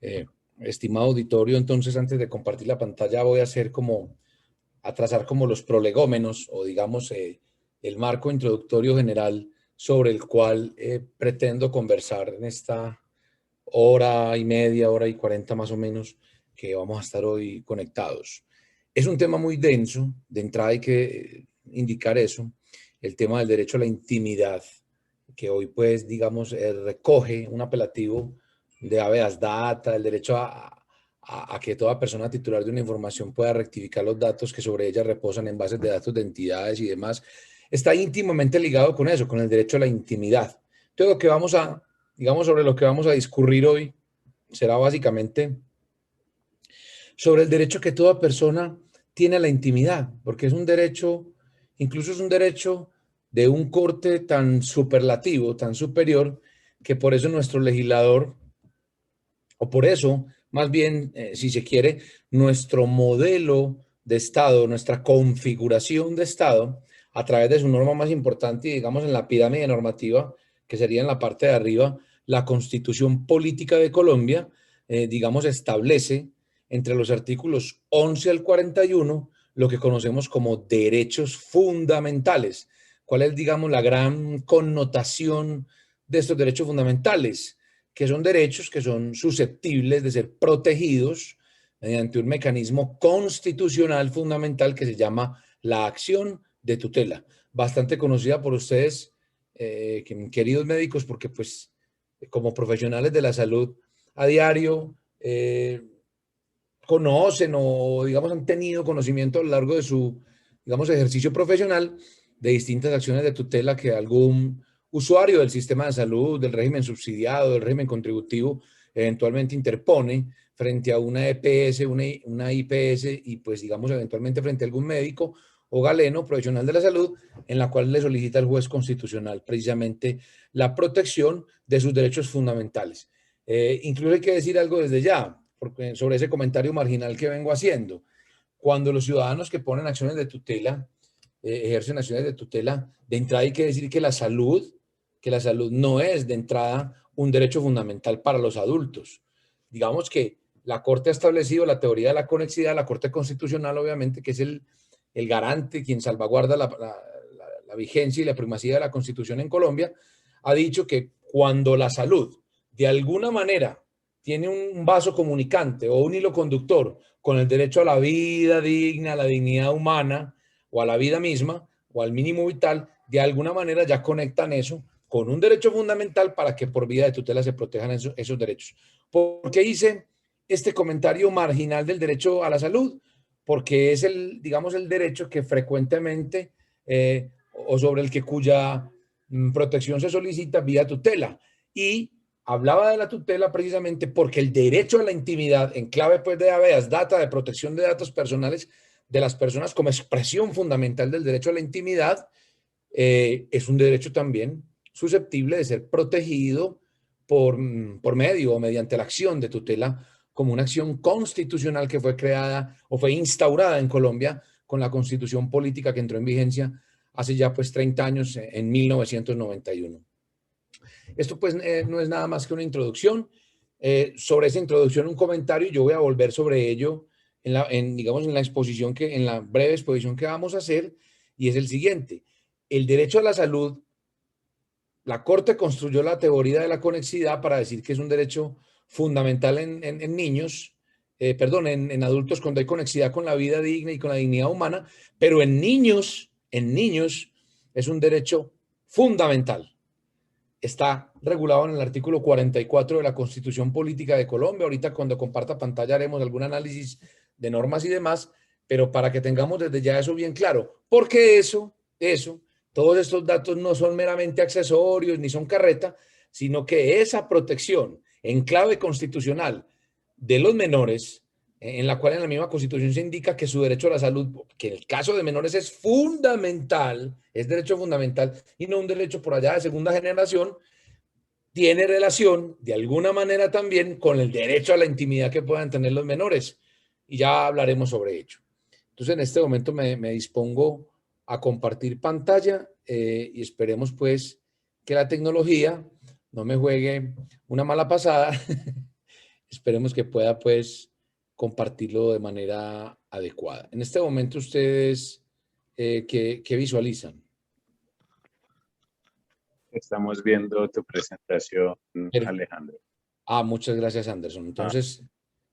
Eh, Estimado auditorio, entonces antes de compartir la pantalla voy a trazar como los prolegómenos o digamos el marco introductorio general sobre el cual pretendo conversar en esta hora y media, hora y 40 más o menos que vamos a estar hoy conectados. Es un tema muy denso, de entrada hay que indicar eso, el tema del derecho a la intimidad, que hoy pues digamos recoge un apelativo de habeas data, el derecho a que toda persona titular de una información pueda rectificar los datos que sobre ella reposan en bases de datos de entidades y demás, está íntimamente ligado con eso, con el derecho a la intimidad. Entonces lo que digamos, sobre lo que vamos a discurrir hoy será básicamente sobre el derecho que toda persona tiene a la intimidad, porque es un derecho, incluso es un derecho de un corte tan superlativo, tan superior, que por eso nuestro legislador, o por eso, más bien, si se quiere, nuestro modelo de Estado, nuestra configuración de Estado, a través de su norma más importante, y digamos en la pirámide normativa, que sería en la parte de arriba, la Constitución Política de Colombia, digamos, establece entre los artículos 11 al 41 lo que conocemos como derechos fundamentales. ¿Cuál es, digamos, la gran connotación de estos derechos fundamentales? Que son derechos que son susceptibles de ser protegidos mediante un mecanismo constitucional fundamental que se llama la acción de tutela, bastante conocida por ustedes, queridos médicos, porque pues como profesionales de la salud a diario conocen o digamos han tenido conocimiento a lo largo de su digamos ejercicio profesional de distintas acciones de tutela que algún usuario del sistema de salud, del régimen subsidiado, del régimen contributivo, eventualmente interpone frente a una EPS, una IPS y pues digamos eventualmente frente a algún médico o galeno profesional de la salud en la cual le solicita al juez constitucional precisamente la protección de sus derechos fundamentales. Incluso hay que decir algo desde ya, porque sobre ese comentario marginal que vengo haciendo. Cuando los ciudadanos que ponen acciones de tutela, ejercen acciones de tutela, de entrada hay que decir que la salud no es de entrada un derecho fundamental para los adultos. Digamos que la Corte ha establecido la teoría de la conexidad, la Corte Constitucional obviamente, que es el garante, quien salvaguarda la vigencia y la primacía de la Constitución en Colombia, ha dicho que cuando la salud de alguna manera tiene un vaso comunicante o un hilo conductor con el derecho a la vida digna, a la dignidad humana o a la vida misma o al mínimo vital, de alguna manera ya conectan eso con un derecho fundamental para que por vía de tutela se protejan esos derechos. ¿Por qué hice este comentario marginal del derecho a la salud? Porque es digamos, el derecho que frecuentemente o sobre el que cuya protección se solicita vía tutela. Y hablaba de la tutela precisamente porque el derecho a la intimidad, en clave pues de habeas data, de protección de datos personales de las personas como expresión fundamental del derecho a la intimidad, es un derecho también susceptible de ser protegido por medio o mediante la acción de tutela como una acción constitucional que fue creada o fue instaurada en Colombia con la constitución política que entró en vigencia hace ya pues 30 años, en 1991. Esto pues no es nada más que una introducción. Sobre esa introducción un comentario, yo voy a volver sobre ello digamos, en la exposición en la breve exposición que vamos a hacer, y es el siguiente. El derecho a la salud, la Corte construyó la teoría de la conexidad para decir que es un derecho fundamental en niños, perdón, en adultos cuando hay conexidad con la vida digna y con la dignidad humana, pero en niños es un derecho fundamental. Está regulado en el artículo 44 de la Constitución Política de Colombia. Ahorita cuando comparta pantalla haremos algún análisis de normas y demás, pero para que tengamos desde ya eso bien claro, porque todos estos datos no son meramente accesorios ni son carreta, sino que esa protección en clave constitucional de los menores, en la cual en la misma Constitución se indica que su derecho a la salud, que en el caso de menores es fundamental, es derecho fundamental y no un derecho por allá de segunda generación, tiene relación de alguna manera también con el derecho a la intimidad que puedan tener los menores. Y ya hablaremos sobre ello. Entonces en este momento me dispongo a compartir pantalla y esperemos pues que la tecnología no me juegue una mala pasada. esperemos que pueda pues compartirlo de manera adecuada. En este momento ustedes, ¿qué visualizan? Estamos viendo tu presentación, Per- Alejandro. Muchas gracias, Anderson. Ah, Entonces,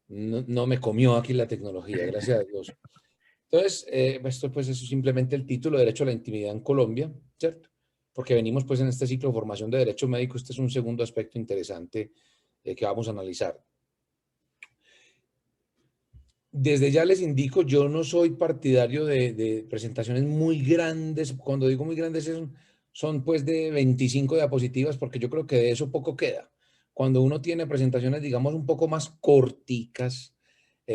no me comió aquí la tecnología, gracias a Dios. Entonces, esto pues es simplemente el título, Derecho a la Intimidad en Colombia, ¿cierto? Porque venimos pues en este ciclo de formación de Derecho Médico, este es un segundo aspecto interesante que vamos a analizar. Desde ya les indico, yo no soy partidario de presentaciones muy grandes. Cuando digo muy grandes son pues de 25 diapositivas, porque yo creo que de eso poco queda. Cuando uno tiene presentaciones, digamos, un poco más corticas,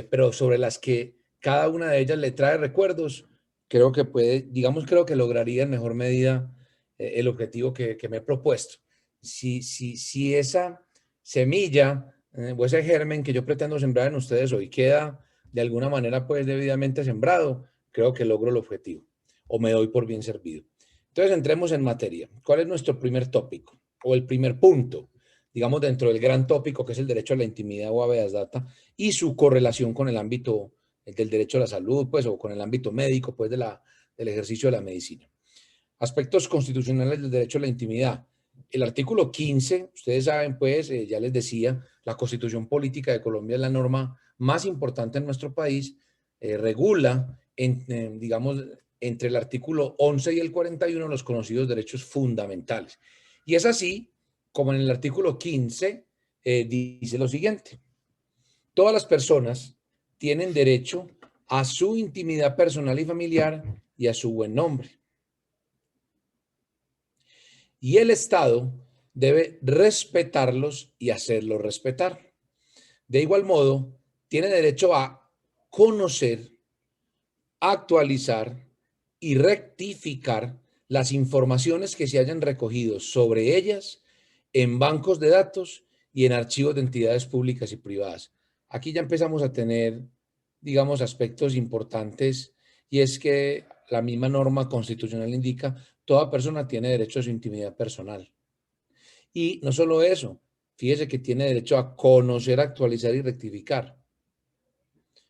pero sobre las que cada una de ellas le trae recuerdos, creo que puede, digamos, creo que lograría en mejor medida el objetivo que me he propuesto. Si esa semilla o ese germen que yo pretendo sembrar en ustedes hoy queda de alguna manera pues debidamente sembrado, creo que logro el objetivo o me doy por bien servido. Entonces entremos en materia. ¿Cuál es nuestro primer tópico o el primer punto? Digamos dentro del gran tópico que es el derecho a la intimidad o habeas data y su correlación con el ámbito del derecho a la salud, pues, o con el ámbito médico, pues, del ejercicio de la medicina. Aspectos constitucionales del derecho a la intimidad. El artículo 15, ustedes saben, pues, ya les decía, la Constitución Política de Colombia es la norma más importante en nuestro país, regula, digamos, entre el artículo 11 y el 41 los conocidos derechos fundamentales. Y es así como en el artículo 15 dice lo siguiente: todas las personas tienen derecho a su intimidad personal y familiar y a su buen nombre. Y el Estado debe respetarlos y hacerlos respetar. De igual modo, tiene derecho a conocer, actualizar y rectificar las informaciones que se hayan recogido sobre ellas en bancos de datos y en archivos de entidades públicas y privadas. Aquí ya empezamos a tener, digamos, aspectos importantes, y es que la misma norma constitucional indica toda persona tiene derecho a su intimidad personal. Y no solo eso, fíjese que tiene derecho a conocer, actualizar y rectificar.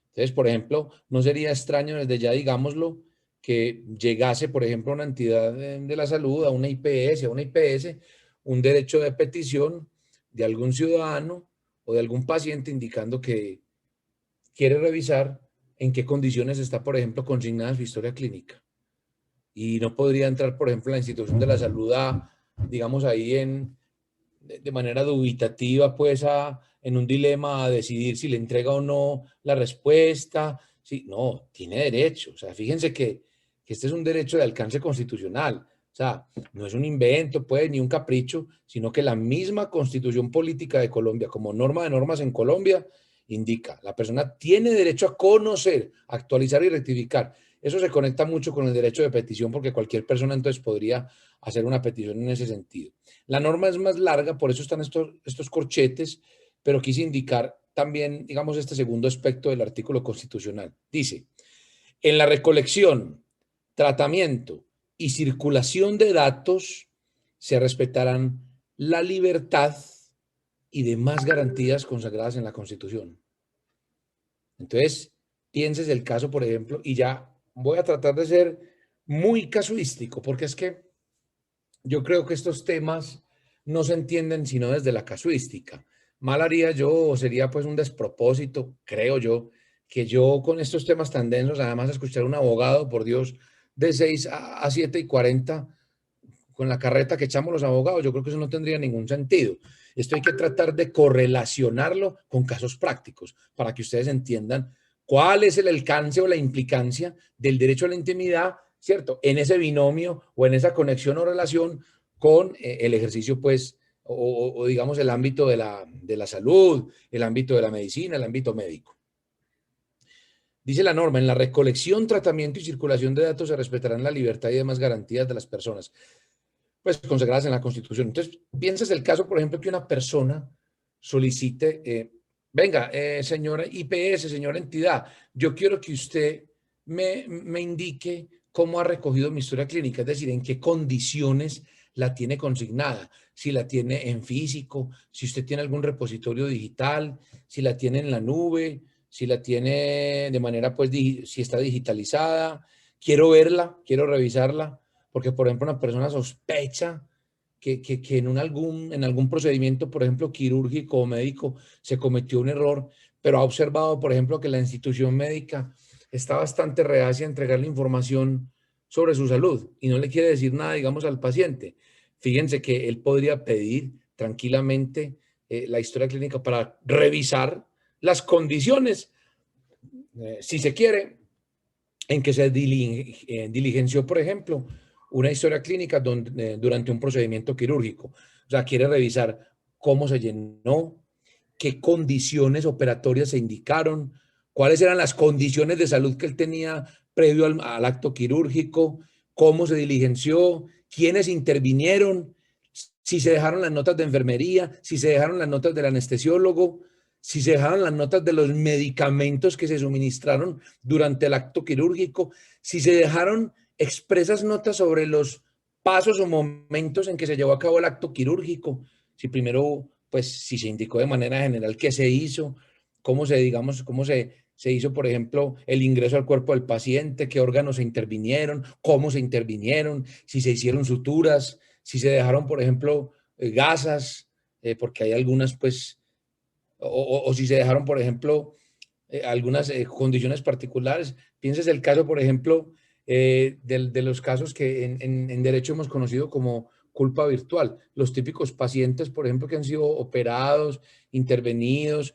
Entonces, por ejemplo, no sería extraño desde ya, digámoslo, que llegase, por ejemplo, a una entidad de la salud, a una IPS, un derecho de petición de algún ciudadano o de algún paciente indicando que quiere revisar en qué condiciones está, por ejemplo, consignada su historia clínica. Y no podría entrar, por ejemplo, la institución de la salud digamos, ahí de manera dubitativa, pues, en un dilema a decidir si le entrega o no la respuesta. Sí, no, tiene derecho. O sea, fíjense que este es un derecho de alcance constitucional. O sea, no es un invento, pues, ni un capricho, sino que la misma Constitución Política de Colombia, como norma de normas en Colombia, indica, la persona tiene derecho a conocer, actualizar y rectificar. Eso se conecta mucho con el derecho de petición, porque cualquier persona entonces podría hacer una petición en ese sentido. La norma es más larga, por eso están estos corchetes, pero quise indicar también, digamos, este segundo aspecto del artículo constitucional. Dice, en la recolección, tratamiento y circulación de datos se respetarán la libertad y demás garantías consagradas en la Constitución. Entonces, pienses el caso, por ejemplo, y ya voy a tratar de ser muy casuístico, porque es que yo creo que estos temas no se entienden sino desde la casuística. Mal haría yo, o sería pues un despropósito, creo yo, que yo con estos temas tan densos, además escuchar a un abogado, por Dios, de 6 a 7:40, con la carreta que echamos los abogados, yo creo que eso no tendría ningún sentido. Esto hay que tratar de correlacionarlo con casos prácticos para que ustedes entiendan cuál es el alcance o la implicancia del derecho a la intimidad, ¿cierto? En ese binomio o en esa conexión o relación con el ejercicio, pues, o digamos el ámbito de la salud, el ámbito de la medicina, el ámbito médico. Dice la norma, en la recolección, tratamiento y circulación de datos se respetarán la libertad y demás garantías de las personas, pues consagradas en la Constitución. Entonces, piensas el caso, por ejemplo, que una persona solicite, venga, señora IPS, señora entidad, yo quiero que usted me indique cómo ha recogido mi historia clínica, es decir, en qué condiciones la tiene consignada, si la tiene en físico, si usted tiene algún repositorio digital, si la tiene en la nube, si la tiene de manera, pues, si está digitalizada. Quiero verla, quiero revisarla, porque, por ejemplo, una persona sospecha que en algún procedimiento, por ejemplo, quirúrgico o médico, se cometió un error, pero ha observado, por ejemplo, que la institución médica está bastante reacia a entregarle información sobre su salud y no le quiere decir nada, digamos, al paciente. Fíjense que él podría pedir tranquilamente la historia clínica para revisar las condiciones, si se quiere, en que se diligenció, por ejemplo, una historia clínica durante un procedimiento quirúrgico. O sea, quiere revisar cómo se llenó, qué condiciones operatorias se indicaron, cuáles eran las condiciones de salud que él tenía previo al acto quirúrgico, cómo se diligenció, quiénes intervinieron, si se dejaron las notas de enfermería, si se dejaron las notas del anestesiólogo, si se dejaron las notas de los medicamentos que se suministraron durante el acto quirúrgico, si se dejaron expresas notas sobre los pasos o momentos en que se llevó a cabo el acto quirúrgico, si primero, pues, si se indicó de manera general qué se hizo, cómo se, digamos, cómo se hizo, por ejemplo, el ingreso al cuerpo del paciente, qué órganos se intervinieron, cómo se intervinieron, si se hicieron suturas, si se dejaron, por ejemplo, gasas, porque hay algunas, pues, o si se dejaron, por ejemplo, algunas condiciones particulares. Pienses el caso, por ejemplo, de los casos que en derecho hemos conocido como culpa virtual. Los típicos pacientes, por ejemplo, que han sido operados, intervenidos,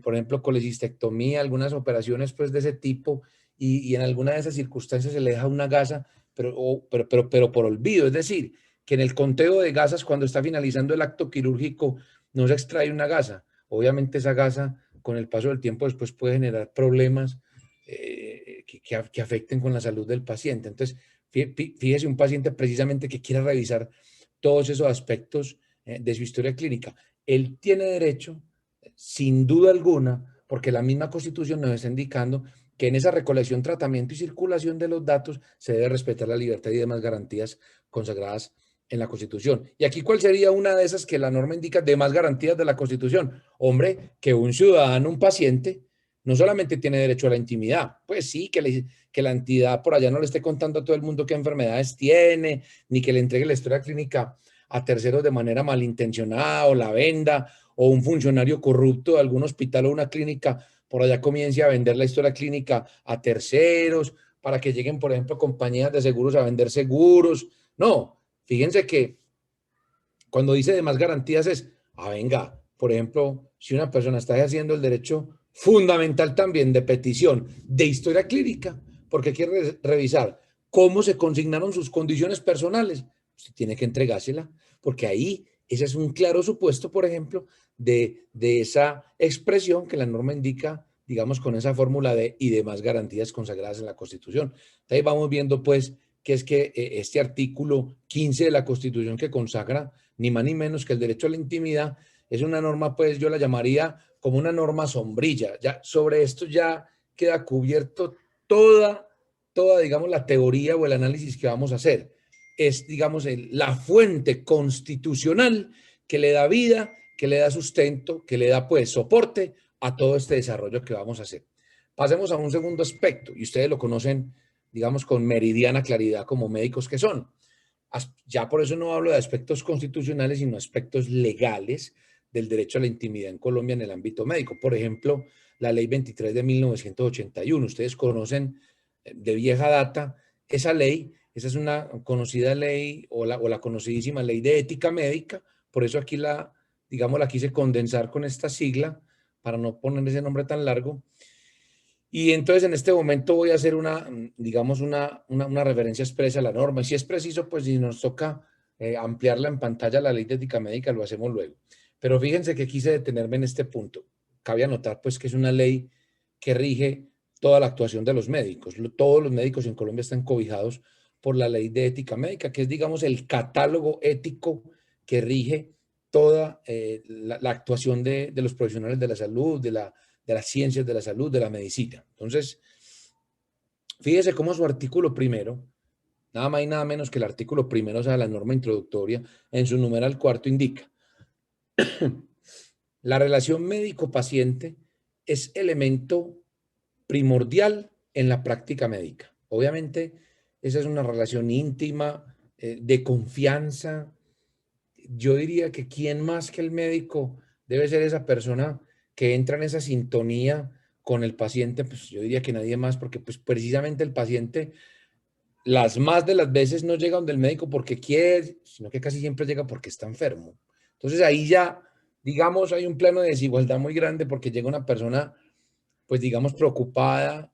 por ejemplo, colecistectomía, algunas operaciones pues de ese tipo, y en alguna de esas circunstancias se le deja una gasa, pero por olvido. Es decir, que en el conteo de gasas, cuando está finalizando el acto quirúrgico, no se extrae una gasa. Obviamente esa gasa con el paso del tiempo después puede generar problemas que afecten con la salud del paciente. Entonces, fíjese un paciente precisamente que quiera revisar todos esos aspectos de su historia clínica. Él tiene derecho, sin duda alguna, porque la misma Constitución nos está indicando que en esa recolección, tratamiento y circulación de los datos se debe respetar la libertad y demás garantías consagradas en la Constitución. Y aquí, ¿cuál sería una de esas que la norma indica de más garantías de la Constitución? Hombre, que un ciudadano, un paciente, no solamente tiene derecho a la intimidad, pues sí, que la entidad por allá no le esté contando a todo el mundo qué enfermedades tiene, ni que le entregue la historia clínica a terceros de manera malintencionada o la venda, o un funcionario corrupto de algún hospital o una clínica por allá comience a vender la historia clínica a terceros, para que lleguen, por ejemplo, compañías de seguros a vender seguros. No, fíjense que cuando dice de más garantías es, venga, por ejemplo, si una persona está ejerciendo el derecho fundamental también de petición de historia clínica, porque quiere revisar cómo se consignaron sus condiciones personales, usted tiene que entregársela, porque ahí ese es un claro supuesto, por ejemplo, de esa expresión que la norma indica, digamos, con esa fórmula de y demás garantías consagradas en la Constitución. Ahí vamos viendo, pues, que es que este artículo 15 de la Constitución que consagra ni más ni menos que el derecho a la intimidad es una norma, pues yo la llamaría como una norma sombrilla. Ya sobre esto ya queda cubierto toda, digamos, la teoría o el análisis que vamos a hacer. Es, digamos, la fuente constitucional que le da vida, que le da sustento, que le da, pues, soporte a todo este desarrollo que vamos a hacer. Pasemos a un segundo aspecto, y ustedes lo conocen, digamos, con meridiana claridad como médicos que son. Ya por eso no hablo de aspectos constitucionales, sino aspectos legales del derecho a la intimidad en Colombia en el ámbito médico. Por ejemplo, la ley 23 de 1981. Ustedes conocen de vieja data esa ley. Esa es una conocida ley o la conocidísima ley de ética médica. Por eso aquí digamos, la quise condensar con esta sigla para no poner ese nombre tan largo. Y entonces en este momento voy a hacer digamos, una referencia expresa a la norma. Y si es preciso, pues si nos toca ampliarla en pantalla la ley de ética médica, lo hacemos luego. Pero fíjense que quise detenerme en este punto. Cabe anotar, pues, que es una ley que rige toda la actuación de los médicos. Todos los médicos en Colombia están cobijados por la ley de ética médica, que es, digamos, el catálogo ético que rige toda la actuación de los profesionales de la salud, de las ciencias de la salud, de la medicina. Entonces, fíjese cómo su artículo primero Nada más y nada menos que el artículo primero, o sea, la norma introductoria, en su numeral cuarto indica: la relación médico-paciente es elemento primordial en la práctica médica. Obviamente, esa es una relación íntima, de confianza. Yo diría que quién más que el médico debe ser esa persona que entra en esa sintonía con el paciente. Pues yo diría que nadie más, porque pues precisamente el paciente las más de las veces no llega donde el médico porque quiere, sino que casi siempre llega porque está enfermo. Entonces ahí ya, digamos, hay un plano de desigualdad muy grande, porque llega una persona, pues digamos, preocupada.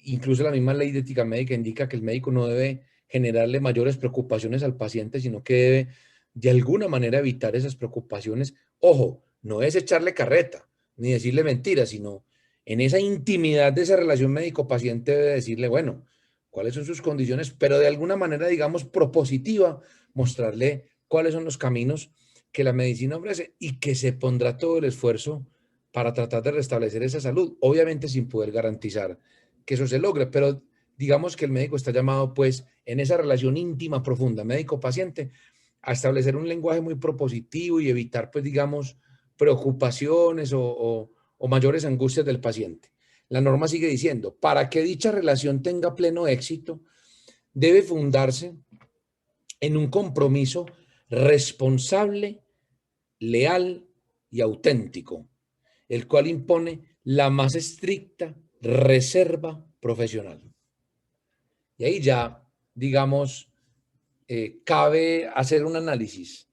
Incluso la misma ley de ética médica indica que el médico no debe generarle mayores preocupaciones al paciente, sino que debe de alguna manera evitar esas preocupaciones. Ojo, no es echarle carreta ni decirle mentiras, sino en esa intimidad de esa relación médico-paciente debe decirle, bueno, cuáles son sus condiciones, pero de alguna manera, digamos, propositiva, mostrarle cuáles son los caminos que la medicina ofrece y que se pondrá todo el esfuerzo para tratar de restablecer esa salud, obviamente sin poder garantizar que eso se logre, pero digamos que el médico está llamado, pues, en esa relación íntima, profunda, médico-paciente, a establecer un lenguaje muy propositivo y evitar, pues, digamos, preocupaciones o mayores angustias del paciente. La norma sigue diciendo: para que dicha relación tenga pleno éxito, debe fundarse en un compromiso responsable, leal y auténtico, el cual impone la más estricta reserva profesional. Y ahí ya, digamos, cabe hacer un análisis.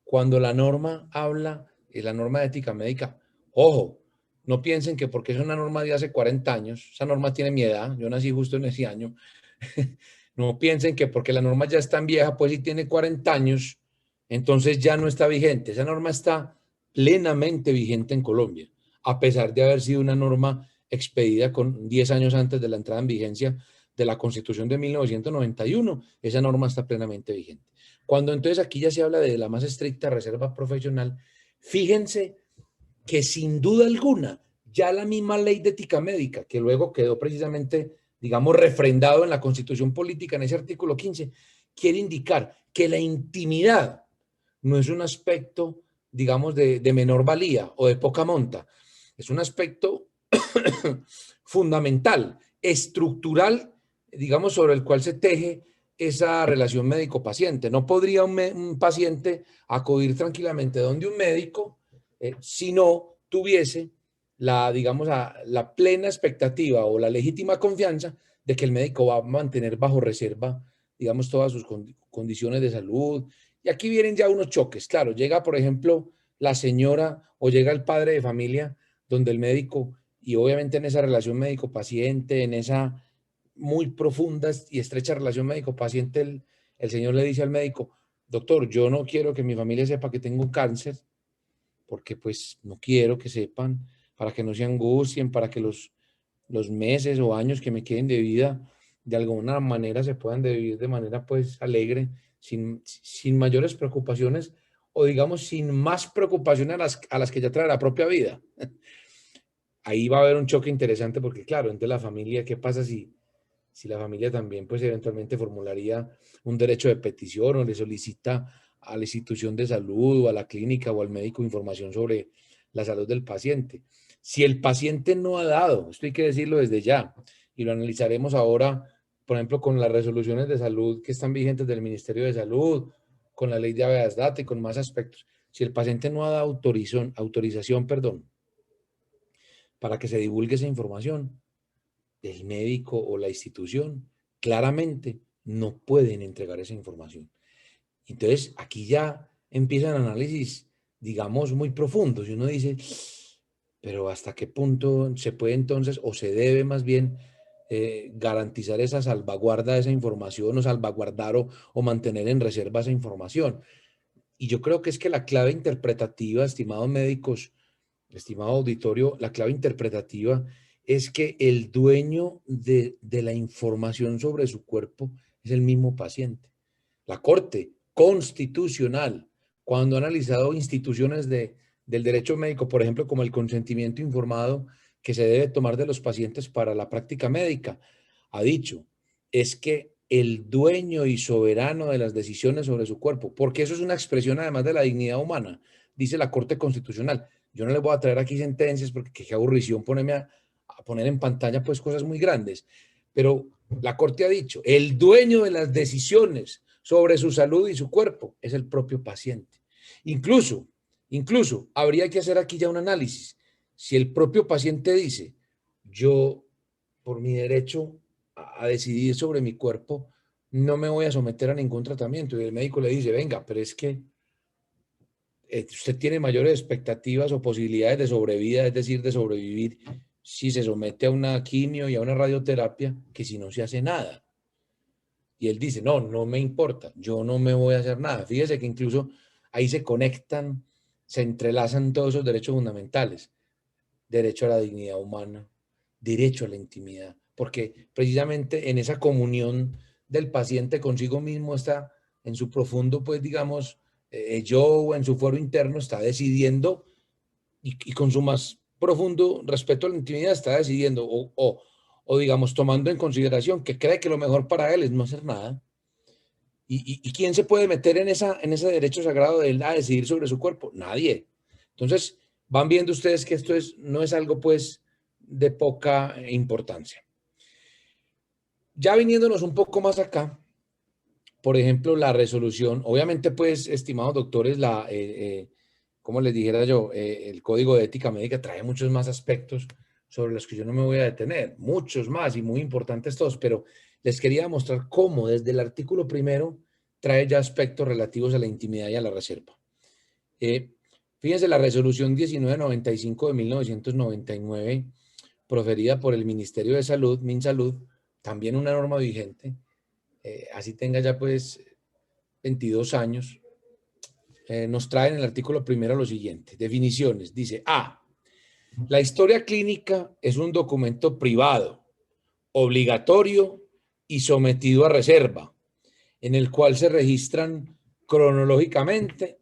Cuando la norma habla, la norma de ética médica, ojo, no piensen que porque es una norma de hace 40 años, esa norma tiene mi edad, yo nací justo en ese año, no piensen que porque la norma ya es tan vieja, pues si tiene 40 años, entonces ya no está vigente. Esa norma está plenamente vigente en Colombia, a pesar de haber sido una norma expedida con 10 años antes de la entrada en vigencia de la Constitución de 1991. Esa norma está plenamente vigente. Cuando entonces aquí ya se habla de la más estricta reserva profesional, fíjense que sin duda alguna, ya la misma ley de ética médica, que luego quedó precisamente, digamos, refrendado en la Constitución política, en ese artículo 15, quiere indicar que la intimidad no es un aspecto, digamos, de menor valía o de poca monta. Es un aspecto fundamental, estructural, digamos, sobre el cual se teje esa relación médico-paciente. No podría un paciente acudir tranquilamente donde un médico si no tuviese la, digamos, la plena expectativa o la legítima confianza de que el médico va a mantener bajo reserva, digamos, todas sus condiciones de salud. Y aquí vienen ya unos choques. Claro, llega, por ejemplo, la señora o llega el padre de familia donde el médico, y obviamente en esa relación médico-paciente, en esa muy profunda y estrecha relación médico-paciente, el señor le dice al médico: doctor, yo no quiero que mi familia sepa que tengo un cáncer, porque pues no quiero que sepan, para que no se angustien, para que los meses o años que me queden de vida de alguna manera se puedan vivir de manera pues alegre, sin mayores preocupaciones, o digamos sin más preocupaciones a las que ya trae la propia vida. Ahí va a haber un choque interesante, porque claro, entre la familia, ¿qué pasa si la familia también pues eventualmente formularía un derecho de petición o le solicita a la institución de salud o a la clínica o al médico información sobre la salud del paciente? Si el paciente no ha dado, esto hay que decirlo desde ya, y lo analizaremos ahora, por ejemplo, con las resoluciones de salud que están vigentes del Ministerio de Salud, con la ley de habeas data y con más aspectos. Si el paciente no ha dado autorización, para que se divulgue esa información, el médico o la institución claramente no pueden entregar esa información. Entonces, aquí ya empiezan análisis, digamos, muy profundos, y uno dice, pero ¿hasta qué punto se puede entonces, o se debe más bien, garantizar esa salvaguarda de esa información, o salvaguardar o mantener en reserva esa información? Y yo creo que es que la clave interpretativa, estimados médicos, estimado auditorio, la clave interpretativa es que el dueño de la información sobre su cuerpo es el mismo paciente. La Corte Constitucional, cuando ha analizado instituciones del derecho médico, por ejemplo, como el consentimiento informado que se debe tomar de los pacientes para la práctica médica, ha dicho, es que el dueño y soberano de las decisiones sobre su cuerpo, porque eso es una expresión además de la dignidad humana, dice la Corte Constitucional. Yo no les voy a traer aquí sentencias porque qué aburrición ponerme a poner en pantalla pues cosas muy grandes, pero la Corte ha dicho, el dueño de las decisiones sobre su salud y su cuerpo es el propio paciente. Incluso habría que hacer aquí ya un análisis. Si el propio paciente dice, yo por mi derecho a decidir sobre mi cuerpo, no me voy a someter a ningún tratamiento. Y el médico le dice, venga, pero es que usted tiene mayores expectativas o posibilidades de sobrevida, es decir, de sobrevivir, si se somete a una quimio y a una radioterapia, que si no se hace nada. Y él dice, no, no me importa, yo no me voy a hacer nada. Fíjese que incluso ahí se conectan, se entrelazan todos esos derechos fundamentales. Derecho a la dignidad humana, derecho a la intimidad, porque precisamente en esa comunión del paciente consigo mismo está en su profundo, pues digamos, yo o en su fuero interno está decidiendo y con su más profundo respeto a la intimidad está decidiendo o digamos tomando en consideración que cree que lo mejor para él es no hacer nada. ¿Y quién se puede meter en ese derecho sagrado de él a decidir sobre su cuerpo? Nadie. Entonces, van viendo ustedes que esto no es algo pues de poca importancia. Ya viniéndonos un poco más acá, por ejemplo, la resolución, obviamente pues, estimados doctores, como les dijera yo, el Código de Ética Médica trae muchos más aspectos sobre los que yo no me voy a detener, muchos más y muy importantes todos, pero les quería mostrar cómo desde el artículo primero trae ya aspectos relativos a la intimidad y a la reserva. Fíjense, la resolución 1995 de 1999, proferida por el Ministerio de Salud, MinSalud, también una norma vigente, así tenga ya pues 22 años, nos trae en el artículo primero lo siguiente, definiciones, dice, la historia clínica es un documento privado, obligatorio y sometido a reserva, en el cual se registran cronológicamente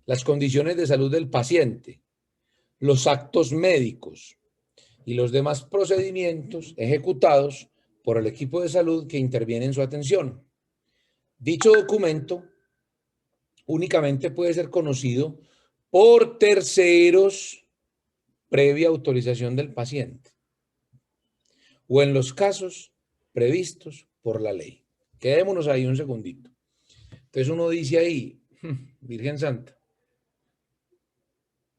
las condiciones de salud del paciente, los actos médicos y los demás procedimientos ejecutados por el equipo de salud que interviene en su atención. Dicho documento únicamente puede ser conocido por terceros previa autorización del paciente o en los casos previstos por la ley. Quedémonos ahí un segundito. Entonces uno dice ahí, Virgen Santa,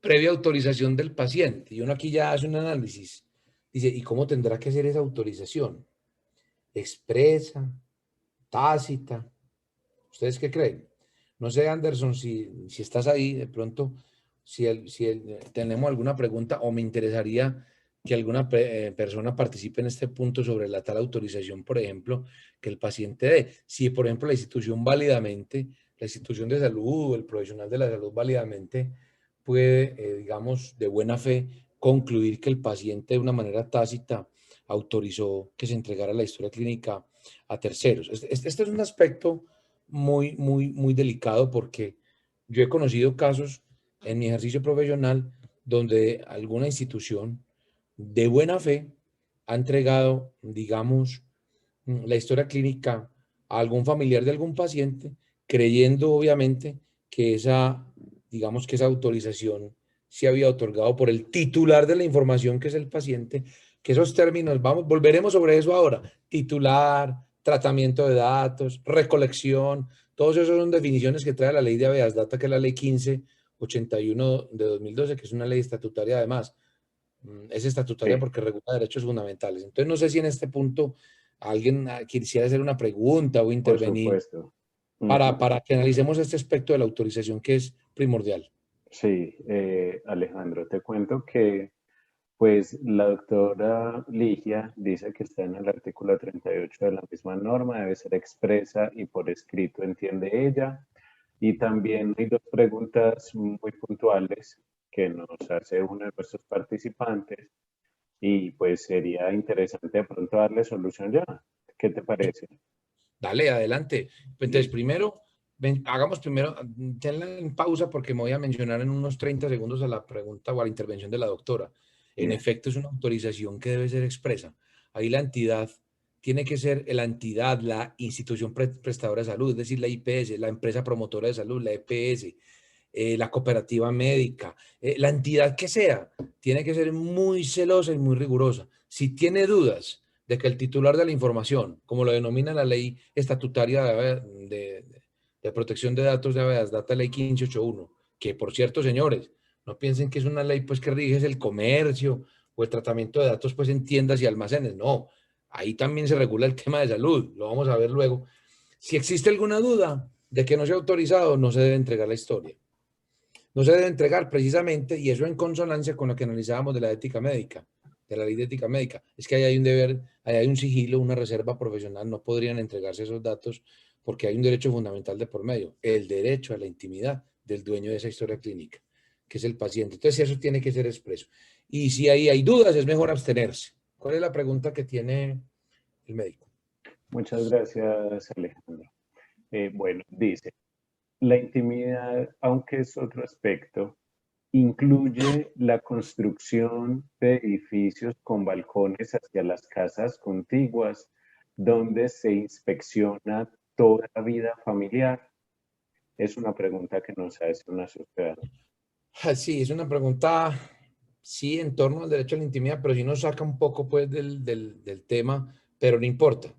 previa autorización del paciente. Y uno aquí ya hace un análisis. Dice, ¿y cómo tendrá que ser esa autorización? ¿Expresa? ¿Tácita? ¿Ustedes qué creen? No sé, Anderson, si estás ahí, de pronto, tenemos alguna pregunta o me interesaría que alguna persona participe en este punto sobre la tal autorización, por ejemplo, que el paciente dé. Si, por ejemplo, la institución válidamente, la institución de salud o el profesional de la salud válidamente puede, digamos, de buena fe, concluir que el paciente de una manera tácita autorizó que se entregara la historia clínica a terceros. Este es un aspecto muy delicado porque yo he conocido casos en mi ejercicio profesional donde alguna institución de buena fe ha entregado, digamos, la historia clínica a algún familiar de algún paciente, creyendo obviamente que digamos que esa autorización se había otorgado por el titular de la información, que es el paciente, que esos términos, volveremos sobre eso ahora, titular, tratamiento de datos, recolección, todos esos son definiciones que trae la ley de habeas data, que es la ley 1581 de 2012, que es una ley estatutaria además. Es estatutaria Sí, porque regula derechos fundamentales. Entonces, no sé si en este punto alguien quisiera hacer una pregunta o por intervenir supuesto. Ujú. para que analicemos este aspecto de la autorización que es primordial. Sí, Alejandro, te cuento que pues la doctora Ligia dice que está en el artículo 38 de la misma norma, debe ser expresa y por escrito, entiende ella. Y también hay dos preguntas muy puntuales que nos hace uno de nuestros participantes y pues sería interesante de pronto darle solución ya. ¿Qué te parece? Dale, adelante. Entonces, Listo. primero, hagamos primero, tenla en pausa porque me voy a mencionar en unos 30 segundos a la pregunta o a la intervención de la doctora. En Bien. efecto, es una autorización que debe ser expresa. Ahí la entidad tiene que ser la entidad, la institución prestadora de salud, es decir, la IPS, la empresa promotora de salud, la EPS, la cooperativa médica, la entidad que sea, tiene que ser muy celosa y muy rigurosa. Si tiene dudas de que el titular de la información, como lo denomina la ley estatutaria de protección de datos de Habeas Data, ley 1581, que por cierto, señores, no piensen que es una ley pues que rige el comercio o el tratamiento de datos pues en tiendas y almacenes, no, ahí también se regula el tema de salud, lo vamos a ver luego. Si existe alguna duda de que no sea autorizado, no se debe entregar la historia. No se debe entregar precisamente, y eso en consonancia con lo que analizábamos de la ética médica, de la ley de ética médica. Es que ahí hay un deber, ahí hay un sigilo, una reserva profesional, no podrían entregarse esos datos porque hay un derecho fundamental de por medio, el derecho a la intimidad del dueño de esa historia clínica, que es el paciente. Entonces eso tiene que ser expreso. Y si ahí hay dudas, es mejor abstenerse. ¿Cuál es la pregunta que tiene el médico? Muchas gracias, Alejandro. Bueno, dice, la intimidad, aunque es otro aspecto, incluye la construcción de edificios con balcones hacia las casas contiguas, donde se inspecciona toda la vida familiar. Es una pregunta que nos hace una sociedad. Sí, es una pregunta, sí, en torno al derecho a la intimidad, pero sí nos saca un poco, pues, del tema, pero no importa.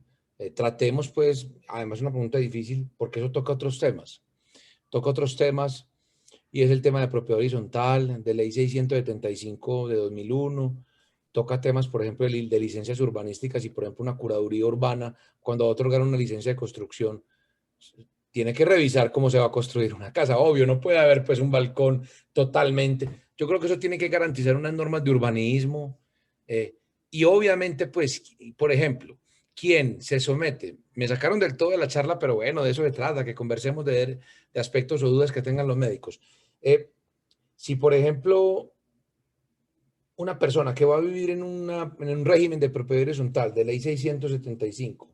Tratemos, pues, además es una pregunta difícil, porque eso toca otros temas, y es el tema de propiedad horizontal, de ley 675 de 2001, toca temas, por ejemplo, de licencias urbanísticas y, por ejemplo, una curaduría urbana, cuando va a otorgar una licencia de construcción, tiene que revisar cómo se va a construir una casa. Obvio, no puede haber pues un balcón totalmente. Yo creo que eso tiene que garantizar unas normas de urbanismo. Y obviamente, pues, por ejemplo, ¿quién se somete? Me sacaron del todo de la charla, pero bueno, de eso se trata, que conversemos de aspectos o dudas que tengan los médicos. Si, por ejemplo, una persona que va a vivir en un régimen de propiedad horizontal de ley 675,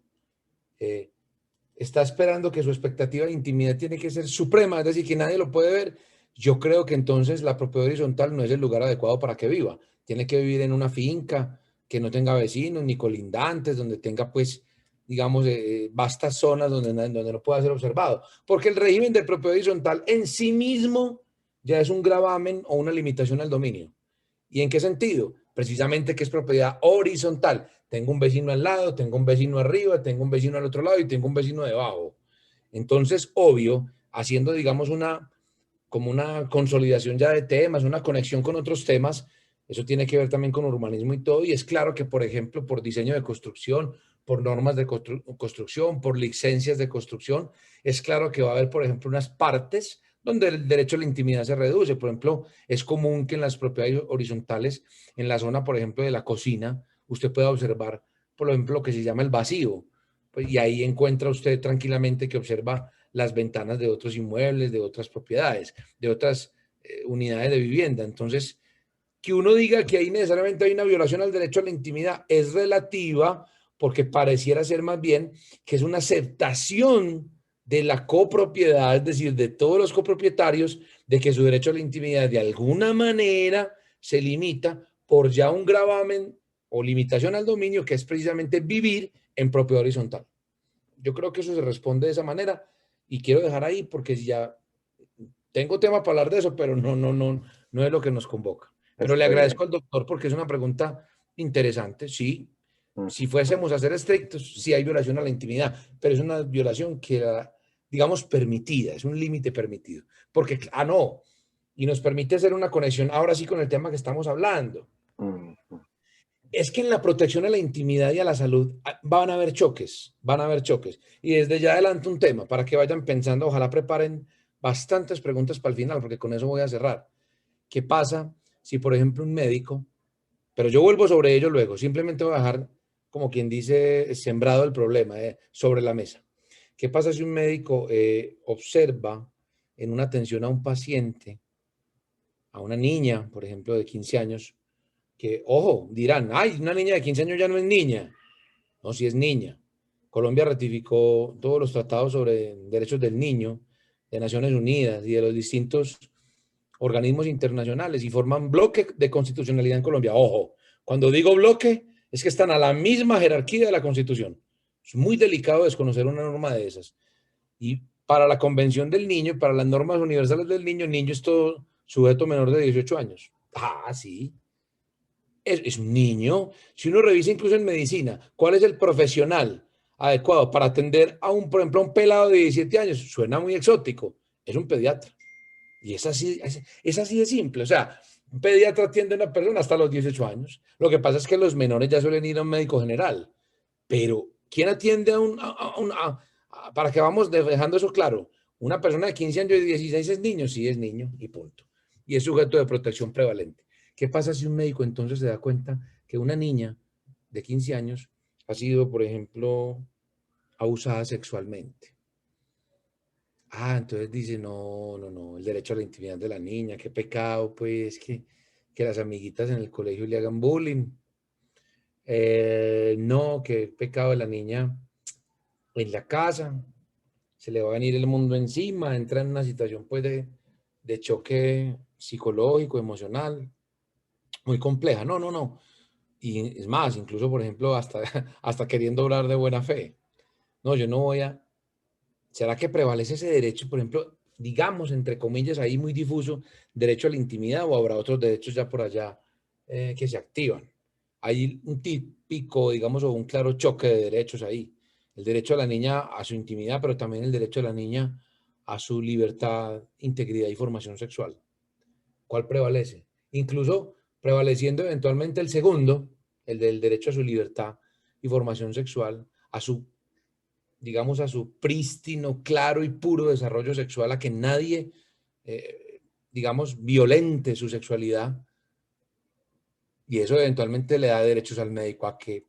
está esperando que su expectativa de intimidad tiene que ser suprema, es decir, que nadie lo puede ver, yo creo que entonces la propiedad horizontal no es el lugar adecuado para que viva. Tiene que vivir en una finca que no tenga vecinos ni colindantes, donde tenga, pues, digamos, vastas zonas donde no pueda ser observado. Porque el régimen de propiedad horizontal en sí mismo ya es un gravamen o una limitación al dominio. ¿Y en qué sentido? Precisamente que es propiedad horizontal. Tengo un vecino al lado, tengo un vecino arriba, tengo un vecino al otro lado y tengo un vecino debajo. Entonces, obvio, haciendo, digamos, como una consolidación ya de temas, una conexión con otros temas, eso tiene que ver también con urbanismo y todo. Y es claro que, por ejemplo, por diseño de construcción, por normas de construcción, por licencias de construcción, es claro que va a haber, por ejemplo, unas partes donde el derecho a la intimidad se reduce. Por ejemplo, es común que en las propiedades horizontales, en la zona, por ejemplo, de la cocina, usted pueda observar, por ejemplo, lo que se llama el vacío. Pues, y ahí encuentra usted tranquilamente que observa las ventanas de otros inmuebles, de otras propiedades, de otras unidades de vivienda. Entonces, que uno diga que ahí necesariamente hay una violación al derecho a la intimidad es relativa, porque pareciera ser más bien que es una aceptación de la copropiedad, es decir, de todos los copropietarios, de que su derecho a la intimidad de alguna manera se limita por ya un gravamen o limitación al dominio, que es precisamente vivir en propiedad horizontal. Yo creo que eso se responde de esa manera y quiero dejar ahí porque ya tengo tema para hablar de eso, pero no es lo que nos convoca. Pero le Está bien. agradezco al doctor porque es una pregunta interesante. Sí, Mm. si fuésemos a ser estrictos, sí hay violación a la intimidad, pero es una violación que, digamos, permitida, es un límite permitido. Porque, no, y nos permite hacer una conexión ahora sí con el tema que estamos hablando. Mm. Es que en la protección a la intimidad y a la salud van a haber choques, van a haber choques. Y desde ya adelanto un tema para que vayan pensando, ojalá preparen bastantes preguntas para el final, porque con eso voy a cerrar. ¿Qué pasa si, por ejemplo, un médico, pero yo vuelvo sobre ello luego, simplemente voy a dejar, como quien dice, sembrado el problema sobre la mesa? ¿Qué pasa si un médico observa en una atención a un paciente, a una niña, por ejemplo, de 15 años, que, ojo, dirán, ay, una niña de 15 años ya no es niña? No, si es niña. Colombia ratificó todos los tratados sobre derechos del niño de Naciones Unidas y de los distintos organismos internacionales y forman bloque de constitucionalidad en Colombia. Ojo, cuando digo bloque, Es que están a la misma jerarquía de la Constitución. Es muy delicado desconocer una norma de esas. Y para la Convención del Niño, para las normas universales del niño, el niño es todo sujeto menor de 18 años. Ah, sí. Es un niño. Si uno revisa incluso en medicina, ¿cuál es el profesional adecuado para atender a un, por ejemplo, a un pelado de 17 años? Suena muy exótico. Es un pediatra. Y es así de simple. O sea, un pediatra atiende a una persona hasta los 18 años. Lo que pasa es que los menores ya suelen ir a un médico general. Pero, ¿quién atiende para que vamos dejando eso claro? Una persona de 15 años y 16 es niño, sí es niño y punto. Y es sujeto de protección prevalente. ¿Qué pasa si un médico entonces se da cuenta que una niña de 15 años ha sido, por ejemplo, abusada sexualmente? Ah, entonces dice, no, no, no, el derecho a la intimidad de la niña, qué pecado, pues, que las amiguitas en el colegio le hagan bullying. No, qué pecado de la niña en la casa, se le va a venir el mundo encima, entra en una situación pues de choque psicológico, emocional, muy compleja. No, no, no. Y es más, incluso, por ejemplo, hasta, hasta queriendo hablar de buena fe. No, yo no voy a... ¿Será que prevalece ese derecho, por ejemplo, digamos, entre comillas, ahí muy difuso, derecho a la intimidad o habrá otros derechos ya por allá que se activan? Hay un típico, digamos, o un claro choque de derechos ahí. El derecho a la niña a su intimidad, pero también el derecho de la niña a su libertad, integridad y formación sexual. ¿Cuál prevalece? Incluso prevaleciendo eventualmente el segundo, el del derecho a su libertad y formación sexual, a su, digamos, a su prístino, claro y puro desarrollo sexual, a que nadie, digamos, violente su sexualidad, y eso eventualmente le da derechos al médico a que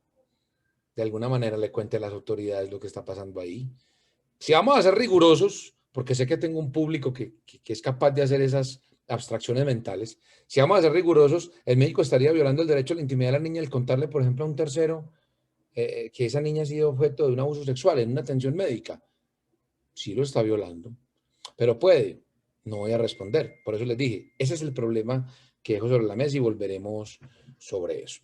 de alguna manera le cuente a las autoridades lo que está pasando ahí. Si vamos a ser rigurosos, porque sé que tengo un público que es capaz de hacer esas abstracciones mentales, si vamos a ser rigurosos, el médico estaría violando el derecho a la intimidad de la niña al contarle, por ejemplo, a un tercero que esa niña ha sido objeto de un abuso sexual en una atención médica. Sí lo está violando, pero puede. No voy a responder. Por eso les dije, ese es el problema que dejo sobre la mesa y volveremos sobre eso.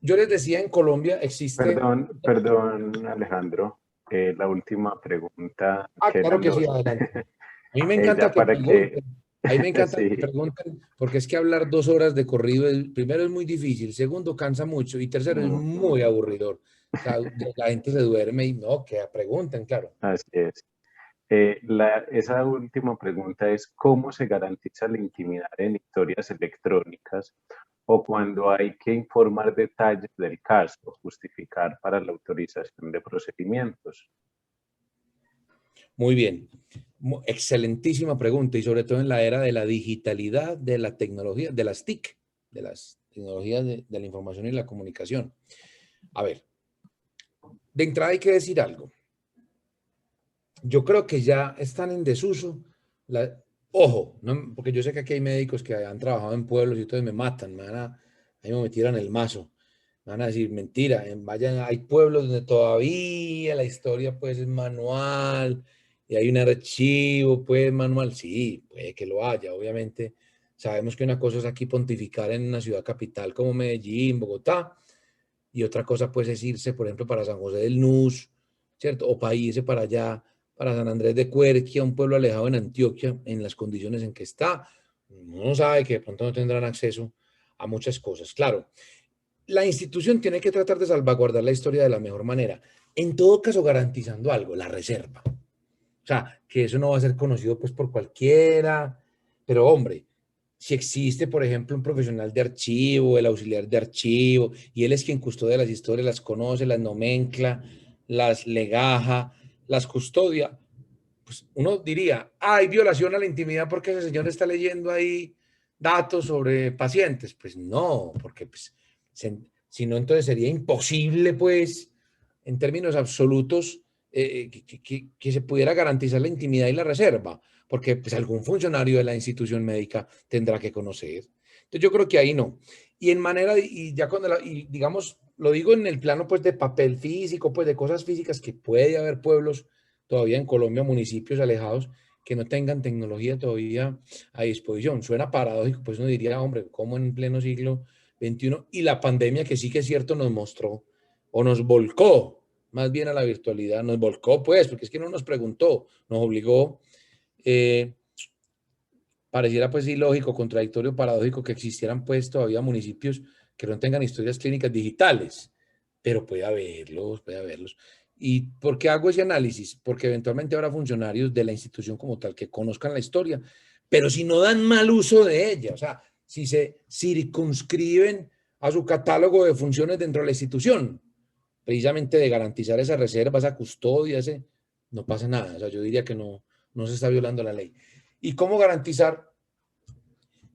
Yo les decía, en Colombia existe... Perdón, perdón, Alejandro. La última pregunta Ah, claro quedan que sí, dos. adelante. A mí me encanta Ya que para que, pregunten. A mí me encanta que sí, pregunten, porque es que hablar 2 horas de corrido, primero es muy difícil, segundo cansa mucho y tercero es ujú, muy aburridor. O sea, la gente se duerme y no, que pregunten, claro. así es. Esa última pregunta es, ¿cómo se garantiza la intimidad en historias electrónicas o cuando hay que informar detalles del caso, justificar para la autorización de procedimientos? Muy bien. Excelentísima pregunta y sobre todo en la era de la digitalidad, de la tecnología, de las TIC, de las tecnologías de la información y la comunicación. A ver, de entrada hay que decir algo. Yo creo que ya están en desuso. Ojo, no, porque yo sé que aquí hay médicos que han trabajado en pueblos y entonces me matan, ahí me tiran el mazo. Me van a decir, mentira, vayan, hay pueblos donde todavía la historia pues es manual y hay un archivo pues manual. Sí, puede que lo haya, obviamente. Sabemos que una cosa es aquí pontificar en una ciudad capital como Medellín, Bogotá, y otra cosa pues es irse, por ejemplo, para San José del Nus, ¿cierto? O para irse para allá, para San Andrés de Cuerquia, un pueblo alejado en Antioquia, en las condiciones en que está. Uno sabe que de pronto no tendrán acceso a muchas cosas. Claro, la institución tiene que tratar de salvaguardar la historia de la mejor manera, en todo caso garantizando algo, la reserva. O sea, que eso no va a ser conocido pues por cualquiera, pero hombre, si existe, por ejemplo, un profesional de archivo, el auxiliar de archivo, y él es quien custodia las historias, las conoce, las nomencla, las legaja, las custodia, pues uno diría, hay violación a la intimidad porque ese señor está leyendo ahí datos sobre pacientes. Pues no, porque pues, si no, entonces sería imposible, pues, en términos absolutos, que se pudiera garantizar la intimidad y la reserva, porque pues algún funcionario de la institución médica tendrá que conocer. Entonces yo creo que ahí no. Y en manera, y ya cuando, y digamos, lo digo en el plano pues de papel físico, pues de cosas físicas que puede haber pueblos todavía en Colombia, municipios alejados que no tengan tecnología todavía a disposición. Suena paradójico, pues uno diría, hombre, ¿cómo en pleno siglo XXI y la pandemia, que sí que es cierto, nos mostró o nos volcó más bien a la virtualidad, nos volcó pues, porque es que no nos preguntó, nos obligó. Pareciera pues ilógico, contradictorio, paradójico que existieran pues todavía municipios que no tengan historias clínicas digitales, pero puede haberlos, puede haberlos. ¿Y por qué hago ese análisis? Porque eventualmente habrá funcionarios de la institución como tal que conozcan la historia, pero si no dan mal uso de ella, o sea, si se circunscriben a su catálogo de funciones dentro de la institución, precisamente de garantizar esa reserva, esa custodia, no pasa nada. O sea, yo diría que no se está violando la ley. ¿Y cómo garantizar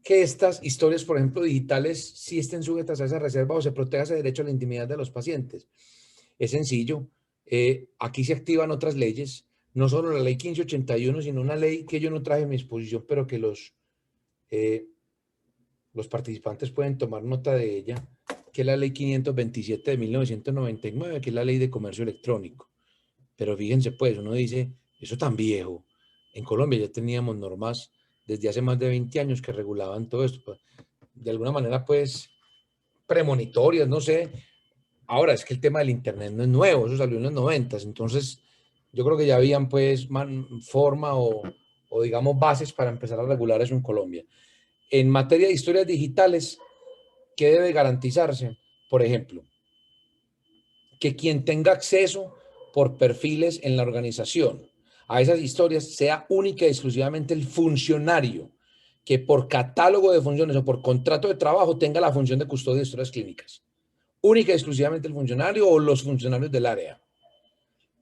que estas historias, por ejemplo, digitales, sí estén sujetas a esa reserva o se proteja ese derecho a la intimidad de los pacientes? Es sencillo. Aquí se activan otras leyes, no solo la ley 1581, sino una ley que yo no traje en mi exposición, pero que los participantes pueden tomar nota de ella, que es la ley 527 de 1999, que es la ley de comercio electrónico. Pero fíjense, pues, uno dice, eso tan viejo. En Colombia ya teníamos normas desde hace más de 20 años que regulaban todo esto. De alguna manera, pues, premonitorias, no sé. Ahora, es que el tema del Internet no es nuevo, eso salió en los 90. Entonces, yo creo que ya habían, pues, forma o, digamos, bases para empezar a regular eso en Colombia. En materia de historias digitales, ¿qué debe garantizarse? Por ejemplo, que quien tenga acceso por perfiles en la organización a esas historias sea única y exclusivamente el funcionario que por catálogo de funciones o por contrato de trabajo tenga la función de custodia de historias clínicas. Única y exclusivamente el funcionario o los funcionarios del área.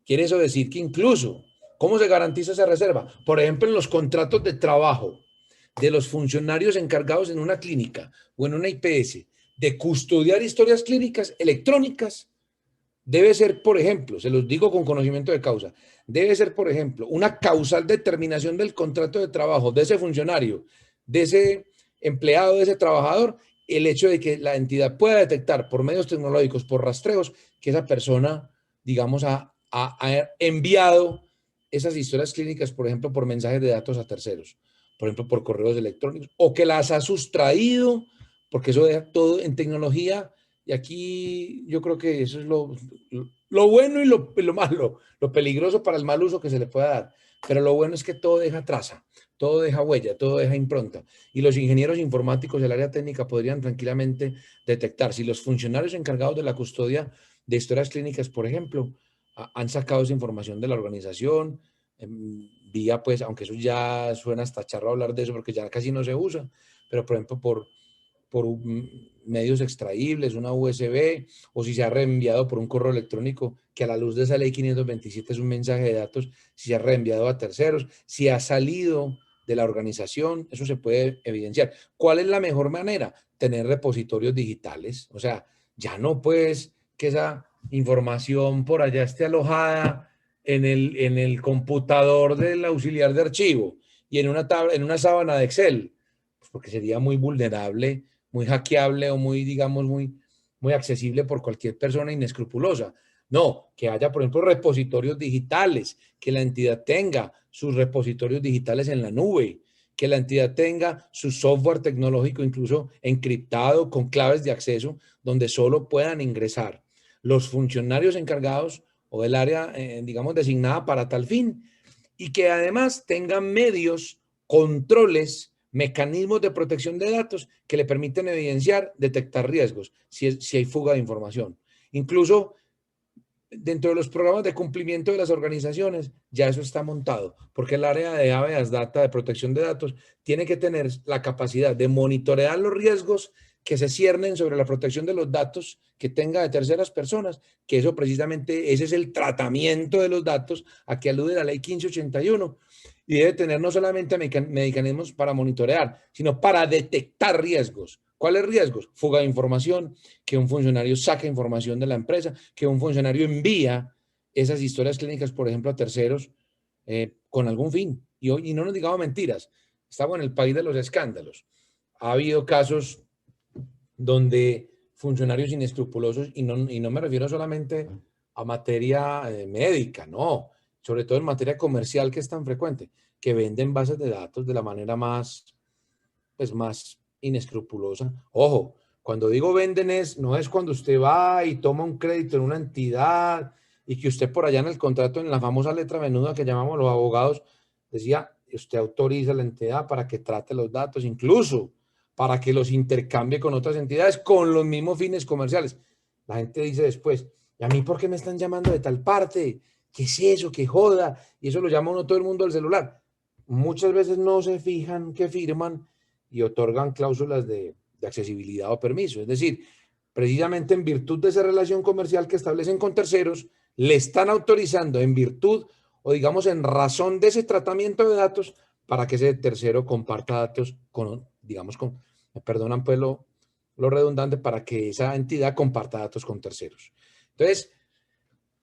Quiere eso decir que incluso, ¿cómo se garantiza esa reserva? Por ejemplo, en los contratos de trabajo de los funcionarios encargados en una clínica o en una IPS de custodiar historias clínicas electrónicas, debe ser, por ejemplo, se los digo con conocimiento de causa, debe ser, por ejemplo, una causal determinación del contrato de trabajo de ese funcionario, de ese empleado, de ese trabajador, el hecho de que la entidad pueda detectar por medios tecnológicos, por rastreos, que esa persona, digamos, ha enviado esas historias clínicas, por ejemplo, por mensajes de datos a terceros, por ejemplo, por correos electrónicos, o que las ha sustraído, porque eso deja todo en tecnología. Y aquí yo creo que eso es lo bueno y lo malo, lo peligroso para el mal uso que se le pueda dar. Pero lo bueno es que todo deja traza, todo deja huella, todo deja impronta. Y los ingenieros informáticos del área técnica podrían tranquilamente detectar si los funcionarios encargados de la custodia de historias clínicas, por ejemplo, han sacado esa información de la organización, vía, pues, aunque eso ya suena hasta charro hablar de eso porque ya casi no se usa, pero por ejemplo por medios extraíbles, una USB, o si se ha reenviado por un correo electrónico, que a la luz de esa ley 527 es un mensaje de datos, si se ha reenviado a terceros, si ha salido de la organización, eso se puede evidenciar. ¿Cuál es la mejor manera? Tener repositorios digitales. O sea, ya no pues que esa información por allá esté alojada en el computador del auxiliar de archivo y en una sábana de Excel, pues porque sería muy vulnerable, muy hackeable o muy, digamos, muy accesible por cualquier persona inescrupulosa. No, que haya, por ejemplo, repositorios digitales, que la entidad tenga sus repositorios digitales en la nube, que la entidad tenga su software tecnológico incluso encriptado con claves de acceso donde solo puedan ingresar los funcionarios encargados o del área, digamos, designada para tal fin, y que además tengan medios, controles, mecanismos de protección de datos que le permiten evidenciar, detectar riesgos, si hay fuga de información. Incluso dentro de los programas de cumplimiento de las organizaciones, ya eso está montado, porque el área de habeas data, de protección de datos, tiene que tener la capacidad de monitorear los riesgos que se ciernen sobre la protección de los datos que tenga de terceras personas, que eso precisamente, ese es el tratamiento de los datos a que alude la ley 1581, y debe tener no solamente mecanismos para monitorear, sino para detectar riesgos. ¿Cuáles riesgos? Fuga de información, que un funcionario saque información de la empresa, que un funcionario envía esas historias clínicas, por ejemplo, a terceros con algún fin. Y no nos digamos mentiras, estamos en el país de los escándalos. Ha habido casos donde funcionarios inescrupulosos, y no me refiero solamente a materia médica, no, sobre todo en materia comercial que es tan frecuente, que venden bases de datos de la manera más, pues, más inescrupulosa. Ojo, Cuando digo venden no es cuando usted va y toma un crédito en una entidad y que usted por allá en el contrato, en la famosa letra menuda que llamamos los abogados, decía, usted autoriza a la entidad para que trate los datos, incluso para que los intercambie con otras entidades con los mismos fines comerciales. La gente dice después, ¿y a mí por qué me están llamando de tal parte? ¿Qué es eso? ¿Qué joda? Y eso lo llama uno todo el mundo al celular. Muchas veces no se fijan que firman y otorgan cláusulas de accesibilidad o permiso. Es decir, precisamente en virtud de esa relación comercial que establecen con terceros, le están autorizando en virtud o digamos en razón de ese tratamiento de datos para que ese tercero comparta datos con, digamos, con, me perdonan pues lo redundante, para que esa entidad comparta datos con terceros. Entonces,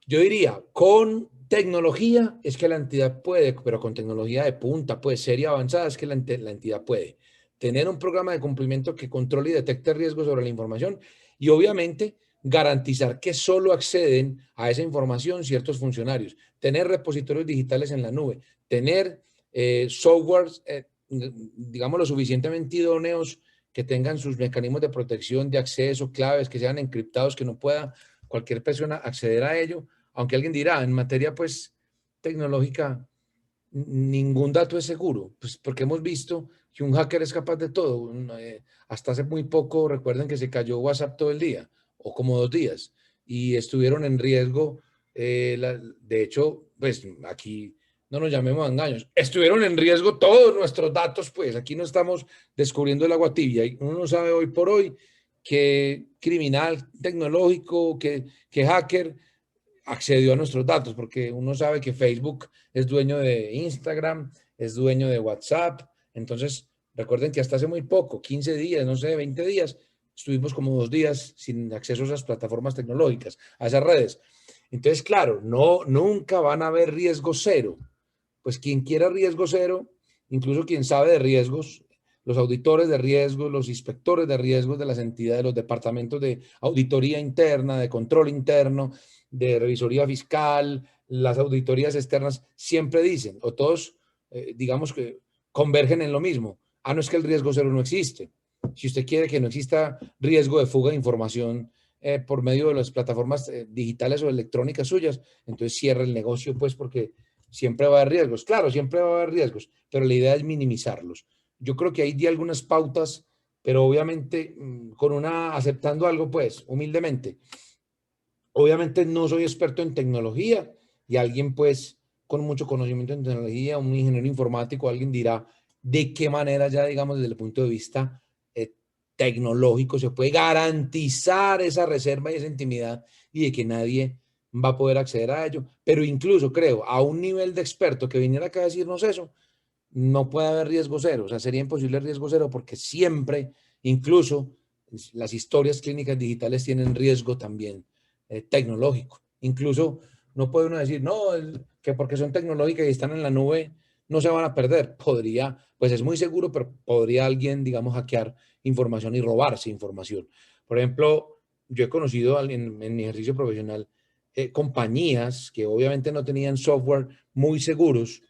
yo diría, con tecnología es que la entidad puede, pero con tecnología de punta, pues seria avanzada, es que la entidad puede tener un programa de cumplimiento que controle y detecte riesgos sobre la información y obviamente garantizar que solo acceden a esa información ciertos funcionarios, tener repositorios digitales en la nube, tener softwares, digamos, lo suficientemente idóneos que tengan sus mecanismos de protección de acceso, claves, que sean encriptados, que no pueda cualquier persona acceder a ello, aunque alguien dirá, en materia pues tecnológica, ningún dato es seguro, pues porque hemos visto que un hacker es capaz de todo. Hasta hace muy poco, recuerden que se cayó WhatsApp todo el día, o como 2 días, y estuvieron en riesgo, de hecho, pues aquí no nos llamemos a engaños, estuvieron en riesgo todos nuestros datos, pues aquí no estamos descubriendo el agua tibia, y uno no sabe hoy por hoy que criminal tecnológico, que hacker accedió a nuestros datos, porque uno sabe que Facebook es dueño de Instagram, es dueño de WhatsApp. Entonces, recuerden que hasta hace muy poco, 15 días, no sé, 20 días, estuvimos como 2 días sin acceso a esas plataformas tecnológicas, a esas redes. Entonces, claro, no, nunca van a haber riesgo cero. Pues quien quiera riesgo cero, incluso quien sabe de riesgos, los auditores de riesgos, los inspectores de riesgos de las entidades, los departamentos de auditoría interna, de control interno, de revisoría fiscal, las auditorías externas, siempre dicen, o todos, digamos que convergen en lo mismo. No es que el riesgo cero no existe. Si usted quiere que no exista riesgo de fuga de información por medio de las plataformas digitales o electrónicas suyas, entonces cierra el negocio, pues, porque siempre va a haber riesgos. Claro, siempre va a haber riesgos, pero la idea es minimizarlos. Yo creo que ahí di algunas pautas, pero obviamente con aceptando algo, pues, humildemente. Obviamente no soy experto en tecnología y alguien pues con mucho conocimiento en tecnología, un ingeniero informático, alguien dirá de qué manera ya digamos desde el punto de vista eh, tecnológico se puede garantizar esa reserva y esa intimidad y de que nadie va a poder acceder a ello. Pero incluso creo a un nivel de experto que viniera acá a decirnos eso, no puede haber riesgo cero, o sea, sería imposible riesgo cero porque siempre, incluso las historias clínicas digitales tienen riesgo también tecnológico. Incluso no puede uno decir, no, que porque son tecnológicas y están en la nube, no se van a perder. Podría, pues es muy seguro, pero podría alguien, digamos, hackear información y robarse información. Por ejemplo, yo he conocido en mi ejercicio profesional compañías que obviamente no tenían software muy seguros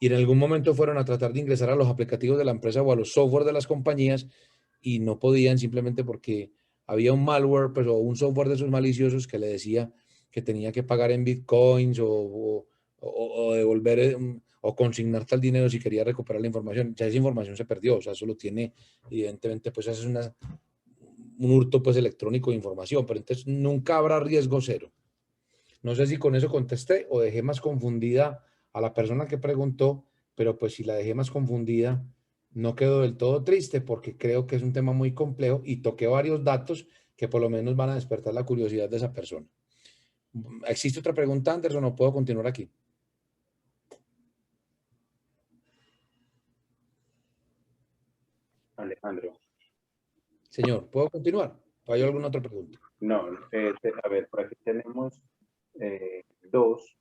y en algún momento fueron a tratar de ingresar a los aplicativos de la empresa o a los software de las compañías y no podían simplemente porque había un malware pues, o un software de esos maliciosos que le decía que tenía que pagar en bitcoins o devolver o consignar tal dinero si quería recuperar la información. Ya esa información se perdió, o sea, eso lo tiene, evidentemente, pues eso es un hurto pues electrónico de información, pero entonces nunca habrá riesgo cero. No sé si con eso contesté o dejé más confundida a la persona que preguntó, pero pues si la dejé más confundida, no quedo del todo triste porque creo que es un tema muy complejo y toqué varios datos que por lo menos van a despertar la curiosidad de esa persona. ¿Existe otra pregunta, Anderson, o puedo continuar aquí? Alejandro. Señor, ¿puedo continuar? ¿Hay alguna otra pregunta? No, a ver, por aquí tenemos dos.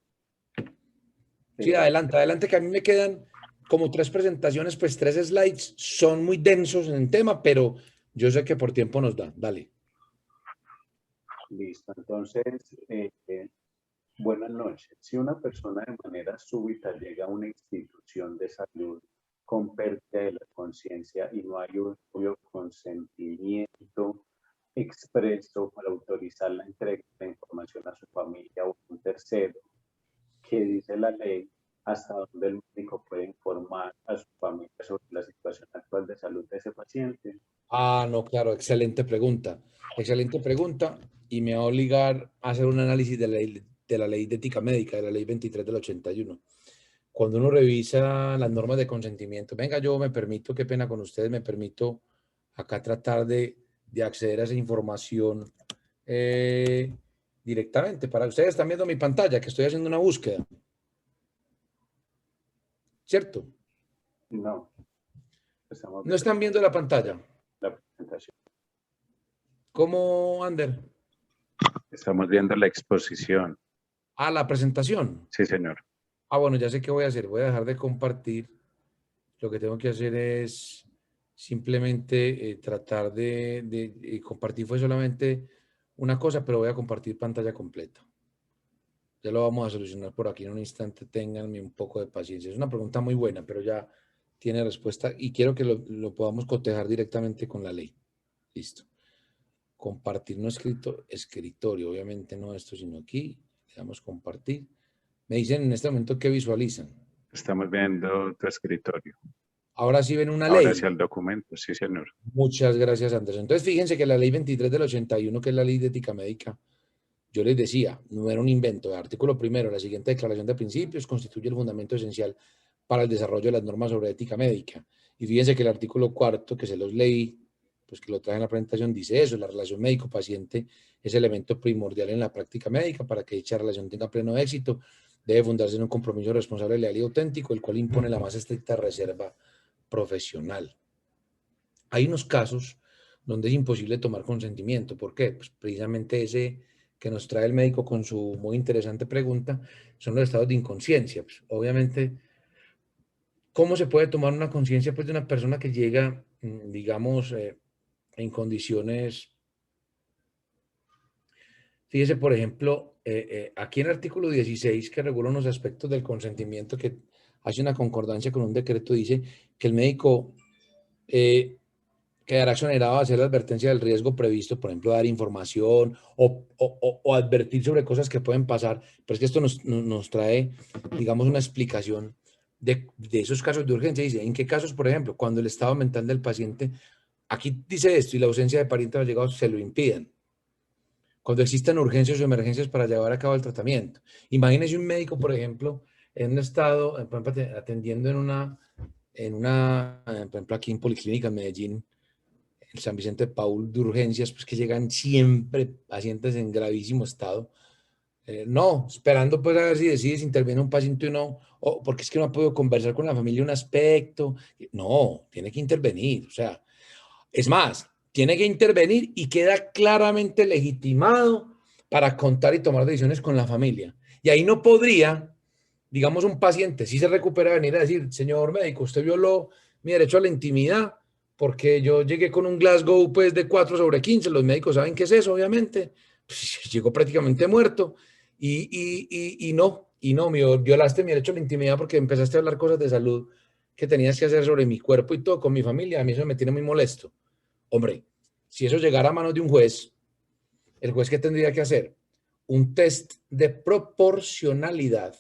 Sí, eh, adelante, adelante, que a mí me quedan como 3 presentaciones, pues 3 slides, son muy densos en el tema, pero yo sé que por tiempo nos da. Dale. Listo, entonces, buenas noches. Si una persona de manera súbita llega a una institución de salud con pérdida de la conciencia y no hay un obvio consentimiento, expreso para autorizar la entrega de información a su familia o a un tercero, que dice la ley hasta dónde el médico puede informar a su familia sobre la situación actual de salud de ese paciente. Ah, no, claro, excelente pregunta. Excelente pregunta y me va a obligar a hacer un análisis de la ley de ética médica, de la ley 23 del 81. Cuando uno revisa las normas de consentimiento, venga, yo me permito, qué pena con ustedes, me permito acá tratar de acceder a esa información directamente. Para ustedes están viendo mi pantalla, que estoy haciendo una búsqueda, ¿cierto? No, estamos No están viendo la pantalla. la presentación. ¿Cómo, Ander? Estamos viendo la exposición. Ah, la presentación. Sí, señor. Ah, bueno, ya sé qué voy a hacer. Voy a dejar de compartir. Lo que tengo que hacer es simplemente tratar de compartir. Fue solamente una cosa, pero voy a compartir pantalla completa. Ya lo vamos a solucionar por aquí en un instante. Ténganme un poco de paciencia. Es una pregunta muy buena, pero ya tiene respuesta y quiero que lo podamos cotejar directamente con la ley. Listo. Compartir no escrito, escritorio. Obviamente no esto, sino aquí. Le damos compartir. Me dicen en este momento qué visualizan. Estamos viendo tu escritorio. Ahora sí ven una Ahora ley. sí el documento, sí, señor. Muchas gracias, Andrés. Entonces, fíjense que la ley 23 del 81, que es la ley de ética médica, yo les decía, no era un invento. El artículo primero, la siguiente declaración de principios, constituye el fundamento esencial para el desarrollo de las normas sobre ética médica. Y fíjense que el artículo cuarto, que se los leí, pues que lo traje en la presentación, dice eso: la relación médico-paciente es elemento primordial en la práctica médica. Para que dicha relación tenga pleno éxito, debe fundarse en un compromiso responsable, leal y auténtico, el cual impone la más estricta reserva profesional. Hay unos casos donde es imposible tomar consentimiento. ¿Por qué? Pues precisamente ese que nos trae el médico con su muy interesante pregunta, son los estados de inconsciencia. Pues, obviamente, ¿cómo se puede tomar una conciencia pues, de una persona que llega, digamos, en condiciones? Fíjese, por ejemplo, aquí en el artículo 16, que regula unos aspectos del consentimiento, que hace una concordancia con un decreto, dice que el médico quedará exonerado de hacer la advertencia del riesgo previsto, por ejemplo, dar información o advertir sobre cosas que pueden pasar. Pero es que esto nos trae, digamos, una explicación de esos casos de urgencia. Dice, ¿en qué casos, por ejemplo, cuando el estado mental del paciente, aquí dice esto, y la ausencia de parientes allegados se lo impiden? Cuando existen urgencias o emergencias para llevar a cabo el tratamiento. Imagínese un médico, por ejemplo, en un estado, por ejemplo, atendiendo por ejemplo, aquí en Policlínica en Medellín, el San Vicente de Paul, de urgencias, pues que llegan siempre pacientes en gravísimo estado. No, esperando pues a ver si decides interviene un paciente o no, o porque es que no ha podido conversar con la familia un aspecto. No, tiene que intervenir. O sea, es más, tiene que intervenir y queda claramente legitimado para contar y tomar decisiones con la familia. Y ahí no podría, digamos, un paciente, si se recupera, venir a decir, señor médico, usted violó mi derecho a la intimidad porque yo llegué con un Glasgow pues de 4/15, los médicos saben qué es eso, obviamente, pues, llegó prácticamente muerto y no, violaste mi derecho a la intimidad porque empezaste a hablar cosas de salud que tenías que hacer sobre mi cuerpo y todo con mi familia, a mí eso me tiene muy molesto. Hombre, si eso llegara a manos de un juez, ¿el juez qué tendría que hacer? Un test de proporcionalidad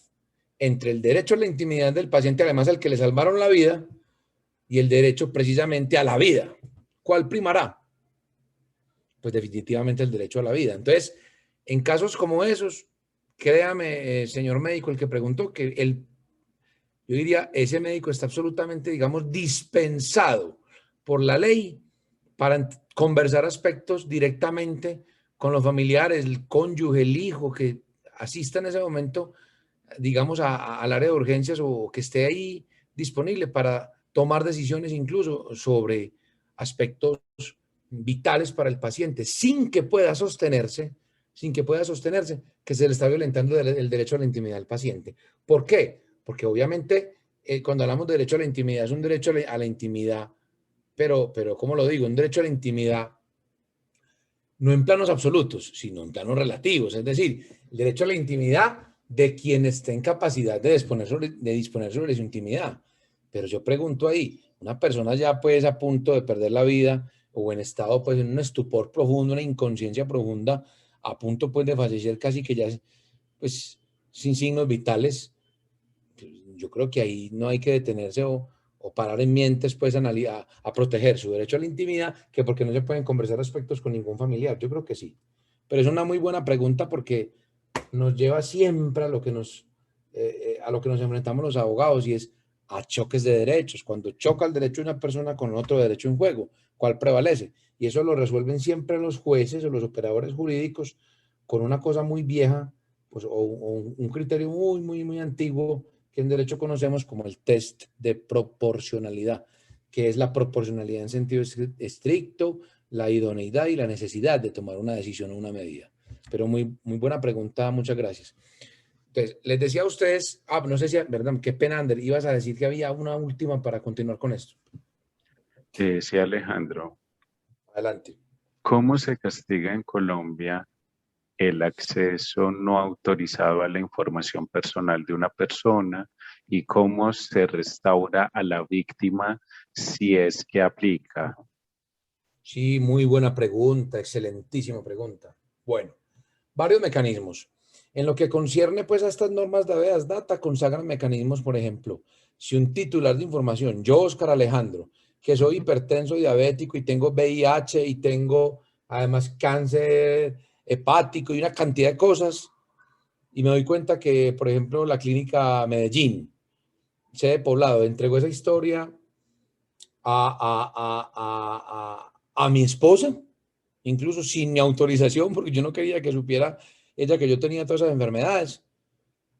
entre el derecho a la intimidad del paciente, además al que le salvaron la vida, y el derecho precisamente a la vida. ¿Cuál primará? Pues definitivamente el derecho a la vida. Entonces, en casos como esos, créame, señor médico, el que preguntó, que yo diría, ese médico está absolutamente, digamos, dispensado por la ley para conversar aspectos directamente con los familiares, el cónyuge, el hijo que asista en ese momento, digamos, al área de urgencias o que esté ahí disponible para tomar decisiones incluso sobre aspectos vitales para el paciente, sin que pueda sostenerse que se le está violentando el derecho a la intimidad del paciente. ¿Por qué? Porque obviamente cuando hablamos de derecho a la intimidad, es un derecho a la intimidad, pero ¿cómo lo digo? Un derecho a la intimidad no en planos absolutos, sino en planos relativos. Es decir, el derecho a la intimidad de quien esté en capacidad de disponer sobre su intimidad. Pero yo pregunto ahí, una persona ya pues a punto de perder la vida, o en estado, pues en un estupor profundo, una inconsciencia profunda, a punto pues de fallecer casi que ya, pues sin signos vitales. Yo creo que ahí no hay que detenerse o parar en mientes pues a proteger su derecho a la intimidad, que porque no se pueden conversar aspectos con ningún familiar. Yo creo que sí. Pero es una muy buena pregunta porque nos lleva siempre a lo que nos enfrentamos los abogados, y es a choques de derechos. Cuando choca el derecho de una persona con otro derecho en juego, ¿cuál prevalece? Y eso lo resuelven siempre los jueces o los operadores jurídicos con una cosa muy vieja, pues, o un criterio muy, muy, muy antiguo que en derecho conocemos como el test de proporcionalidad, que es la proporcionalidad en sentido estricto, la idoneidad y la necesidad de tomar una decisión o una medida. Pero muy, muy buena pregunta, muchas gracias. Entonces, les decía a ustedes, no sé si, verdad, qué pena, Ander, ibas a decir que había una última para continuar con esto. Sí, Alejandro. Adelante. ¿Cómo se castiga en Colombia el acceso no autorizado a la información personal de una persona y cómo se restaura a la víctima si es que aplica? Sí, muy buena pregunta, excelentísima pregunta. Bueno, varios mecanismos. En lo que concierne pues a estas normas de habeas data, consagran mecanismos, por ejemplo, si un titular de información, yo, Oscar Alejandro, que soy hipertenso, diabético y tengo VIH y tengo además cáncer hepático y una cantidad de cosas, y me doy cuenta que, por ejemplo, la clínica Medellín, sede Poblado, entregó esa historia a mi esposa, incluso sin mi autorización, porque yo no quería que supiera ella que yo tenía todas esas enfermedades.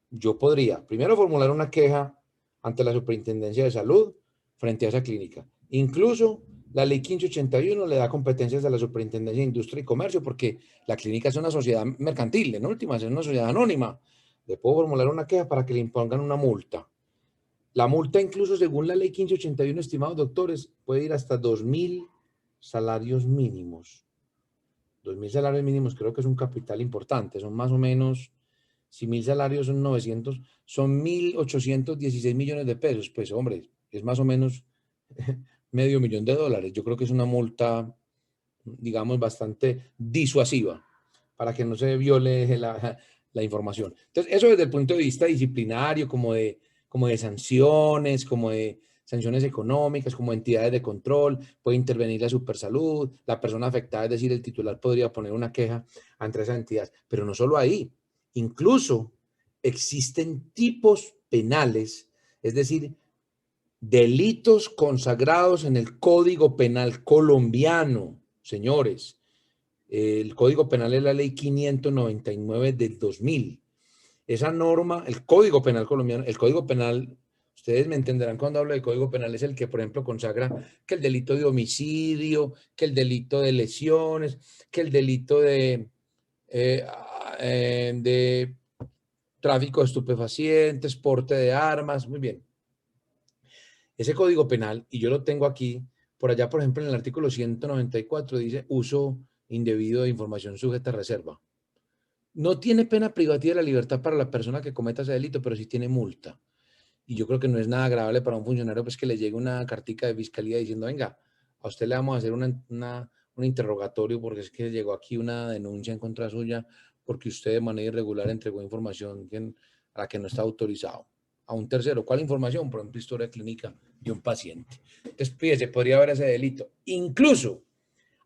Yo podría, primero, formular una queja ante la Superintendencia de Salud frente a esa clínica. Incluso la ley 1581 le da competencias a la Superintendencia de Industria y Comercio, porque la clínica es una sociedad mercantil, en últimas, es una sociedad anónima. Le puedo formular una queja para que le impongan una multa. La multa, incluso según la ley 1581, estimados doctores, puede ir hasta 2.000 salarios mínimos. 2.000 salarios mínimos creo que es un capital importante. Son más o menos, si 1.000 salarios son 900, son 1.816 millones de pesos. Pues hombre, es más o menos medio millón de dólares. Yo creo que es una multa, digamos, bastante disuasiva para que no se viole la información. Entonces, eso desde el punto de vista disciplinario, como de sanciones, como de sanciones económicas, como entidades de control, puede intervenir la Supersalud, la persona afectada, es decir, el titular podría poner una queja ante esa entidad. Pero no solo ahí, incluso existen tipos penales, es decir, delitos consagrados en el Código Penal colombiano, señores. El Código Penal es la ley 599 del 2000. Esa norma, el Código Penal colombiano, el Código Penal, ustedes me entenderán cuando hablo de Código Penal, es el que, por ejemplo, consagra que el delito de homicidio, que el delito de lesiones, que el delito eh, de tráfico de estupefacientes, porte de armas, muy bien. Ese Código Penal, y yo lo tengo aquí, por allá, por ejemplo, en el artículo 194 dice uso indebido de información sujeta a reserva. No tiene pena privativa de la libertad para la persona que cometa ese delito, pero sí tiene multa. Y yo creo que no es nada agradable para un funcionario pues que le llegue una cartica de fiscalía diciendo, venga, a usted le vamos a hacer un interrogatorio porque es que llegó aquí una denuncia en contra suya porque usted de manera irregular entregó información a la que no está autorizado. A un tercero, ¿cuál información? Por ejemplo, historia clínica de un paciente. Entonces, fíjese, podría haber ese delito. Incluso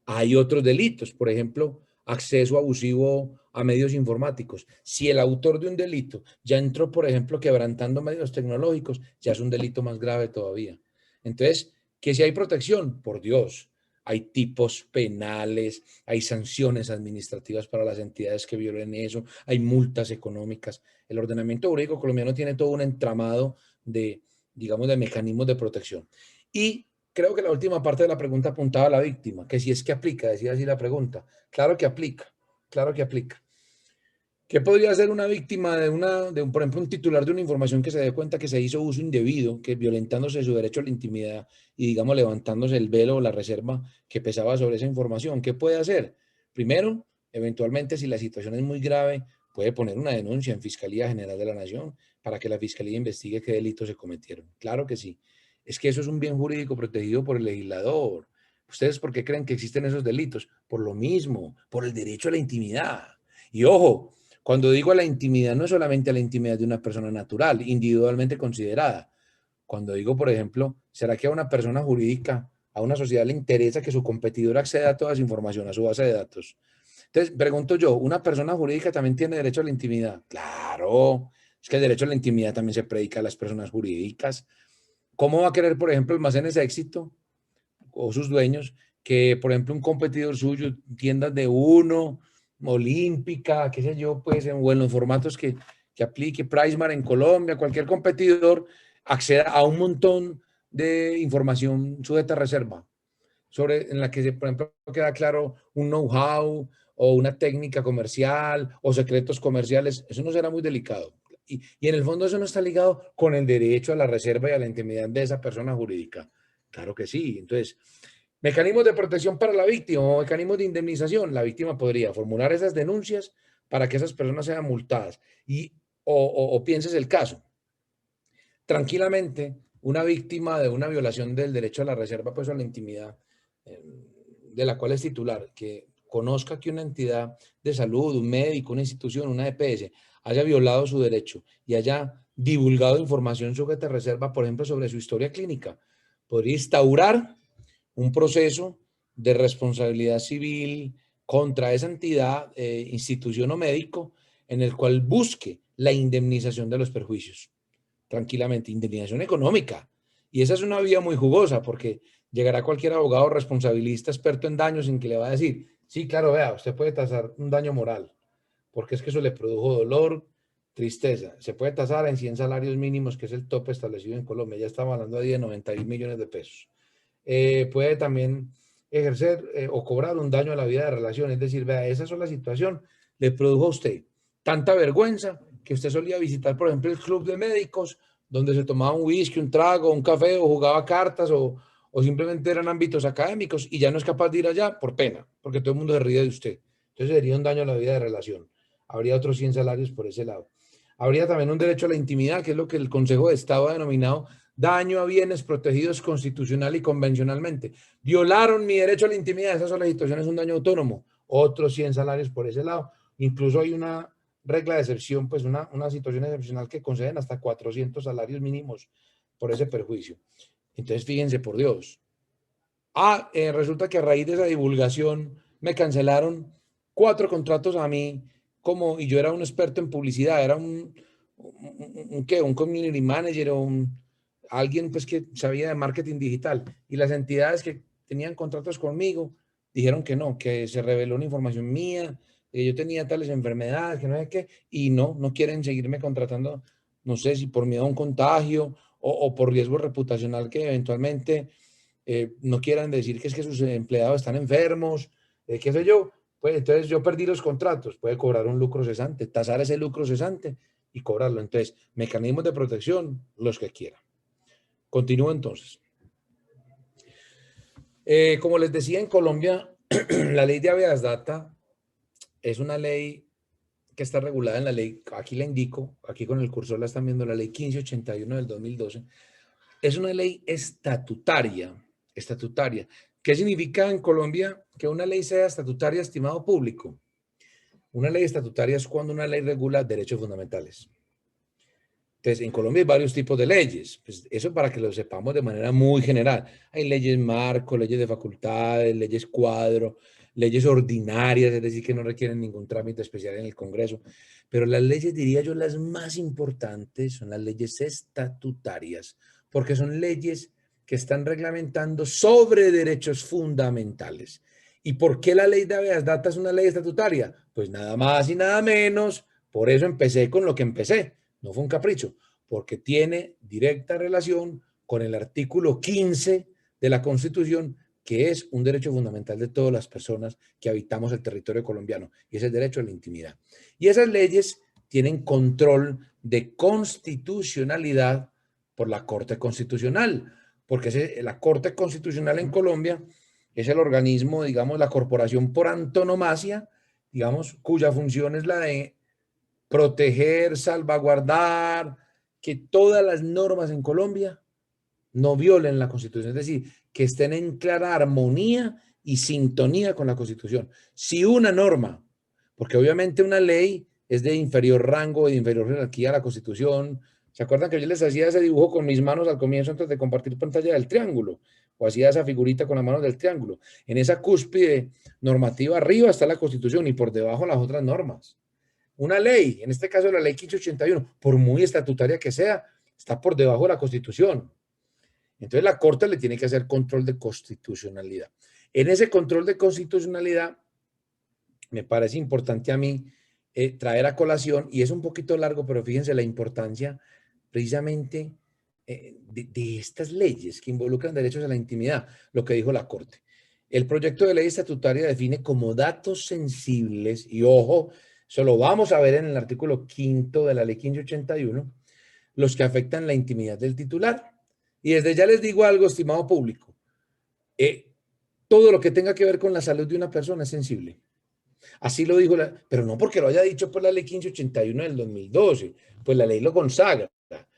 hay otros delitos, por ejemplo, acceso abusivo a medios informáticos. Si el autor de un delito ya entró, por ejemplo, quebrantando medios tecnológicos, ya es un delito más grave todavía. Entonces, que si hay protección, por Dios, hay tipos penales, hay sanciones administrativas para las entidades que violen eso, hay multas económicas. El ordenamiento jurídico colombiano tiene todo un entramado de, digamos, de mecanismos de protección. Y creo que la última parte de la pregunta apuntaba a la víctima, que si es que aplica, decía así la pregunta. Claro que aplica, claro que aplica. ¿Qué podría hacer una víctima por ejemplo, un titular de una información que se dé cuenta que se hizo uso indebido, que violentándose su derecho a la intimidad y, digamos, levantándose el velo o la reserva que pesaba sobre esa información? ¿Qué puede hacer? Primero, eventualmente, si la situación es muy grave, puede poner una denuncia en Fiscalía General de la Nación para que la Fiscalía investigue qué delitos se cometieron. Claro que sí. Es que eso es un bien jurídico protegido por el legislador. ¿Ustedes por qué creen que existen esos delitos? Por lo mismo, por el derecho a la intimidad. Y ojo, cuando digo a la intimidad, no es solamente a la intimidad de una persona natural, individualmente considerada. Cuando digo, por ejemplo, ¿será que a una persona jurídica, a una sociedad le interesa que su competidor acceda a toda esa información, a su base de datos? Entonces, pregunto yo, ¿una persona jurídica también tiene derecho a la intimidad? Claro, es que el derecho a la intimidad también se predica a las personas jurídicas. ¿Cómo va a querer, por ejemplo, Almacenes Éxito o sus dueños que, por ejemplo, un competidor suyo, tiendas de uno, Olímpica, qué sé yo, pues, o en los formatos que aplique PriceMart en Colombia, cualquier competidor, acceda a un montón de información sujeta a reserva, en la que, por ejemplo, queda claro un know-how o una técnica comercial o secretos comerciales? Eso no será muy delicado. Y en el fondo eso no está ligado con el derecho a la reserva y a la intimidad de esa persona jurídica. Claro que sí. Entonces, mecanismos de protección para la víctima o mecanismos de indemnización. La víctima podría formular esas denuncias para que esas personas sean multadas. O pienses el caso. Tranquilamente, una víctima de una violación del derecho a la reserva, pues a la intimidad, eh, de la cual es titular, que conozca que una entidad de salud, un médico, una institución, una EPS, haya violado su derecho y haya divulgado información sujeta a reserva, por ejemplo, sobre su historia clínica, podría instaurar un proceso de responsabilidad civil contra esa entidad, institución o médico, en el cual busque la indemnización de los perjuicios. Tranquilamente, indemnización económica. Y esa es una vía muy jugosa porque llegará cualquier abogado responsabilista, experto en daños, en que le va a decir, sí, claro, vea, usted puede tasar un daño moral, porque es que eso le produjo dolor, tristeza. Se puede tasar en 100 salarios mínimos, que es el tope establecido en Colombia. Ya estamos hablando de 91 millones de pesos. Puede también ejercer o cobrar un daño a la vida de relación. Es decir, vea, esa sola situación le produjo a usted tanta vergüenza que usted solía visitar, por ejemplo, el club de médicos, donde se tomaba un whisky, un trago, un café, o jugaba cartas, o simplemente eran ámbitos académicos, y ya no es capaz de ir allá por pena, porque todo el mundo se ríe de usted. Entonces sería un daño a la vida de relación. Habría otros 100 salarios por ese lado. Habría también un derecho a la intimidad, que es lo que el Consejo de Estado ha denominado daño a bienes protegidos constitucional y convencionalmente. Violaron mi derecho a la intimidad. Esa sola situación es un daño autónomo. Otros 100 salarios por ese lado. Incluso hay una regla de excepción, pues una situación excepcional que conceden hasta 400 salarios mínimos por ese perjuicio. Entonces, fíjense, por Dios. Resulta que a raíz de esa divulgación me cancelaron 4 contratos a mí, y yo era un experto en publicidad, era un community manager o alguien pues que sabía de marketing digital. Y las entidades que tenían contratos conmigo dijeron que no, que se reveló una información mía, que yo tenía tales enfermedades, que no sé qué, y no quieren seguirme contratando, no sé si por miedo a un contagio o por riesgo reputacional que eventualmente no quieran decir que es que sus empleados están enfermos, qué sé yo. Pues entonces yo perdí los contratos, puede cobrar un lucro cesante, tasar ese lucro cesante y cobrarlo. Entonces, mecanismos de protección, los que quieran. Continúo entonces. Como les decía, en Colombia, la ley de habeas data es una ley que está regulada en la ley, aquí la indico, aquí con el cursor la están viendo, la ley 1581 del 2012. Es una ley estatutaria. ¿Qué significa en Colombia que una ley sea estatutaria, estimado público? Una ley estatutaria es cuando una ley regula derechos fundamentales. Entonces, en Colombia hay varios tipos de leyes. Pues eso para que lo sepamos de manera muy general. Hay leyes marco, leyes de facultades, leyes cuadro, leyes ordinarias, es decir, que no requieren ningún trámite especial en el Congreso. Pero las leyes, diría yo, las más importantes son las leyes estatutarias, porque son leyes que están reglamentando sobre derechos fundamentales. ¿Y por qué la ley de habeas data es una ley estatutaria? Pues nada más y nada menos. Por eso empecé con lo que empecé. No fue un capricho, porque tiene directa relación con el artículo 15 de la Constitución, que es un derecho fundamental de todas las personas que habitamos el territorio colombiano, y es el derecho a la intimidad. Y esas leyes tienen control de constitucionalidad por la Corte Constitucional, porque la Corte Constitucional en Colombia es el organismo, digamos, la corporación por antonomasia, digamos, cuya función es la de proteger, salvaguardar que todas las normas en Colombia no violen la Constitución. Es decir, que estén en clara armonía y sintonía con la Constitución. Si una norma, porque obviamente una ley es de inferior rango, de inferior jerarquía a la Constitución. ¿Se acuerdan que yo les hacía ese dibujo con mis manos al comienzo antes de compartir pantalla del triángulo? O hacía esa figurita con las manos del triángulo. En esa cúspide normativa arriba está la Constitución y por debajo las otras normas. Una ley, en este caso la ley 1581, por muy estatutaria que sea, está por debajo de la Constitución. Entonces la Corte le tiene que hacer control de constitucionalidad. En ese control de constitucionalidad me parece importante a mí traer a colación, y es un poquito largo, pero fíjense la importancia precisamente de estas leyes que involucran derechos a la intimidad, lo que dijo la Corte. El proyecto de ley estatutaria define como datos sensibles, y ojo, eso lo vamos a ver en el artículo 5 de la ley 1581, los que afectan la intimidad del titular. Y desde ya les digo algo, estimado público, todo lo que tenga que ver con la salud de una persona es sensible. Así lo dijo, pero no porque lo haya dicho por la ley 1581 del 2012, pues la ley lo consagra,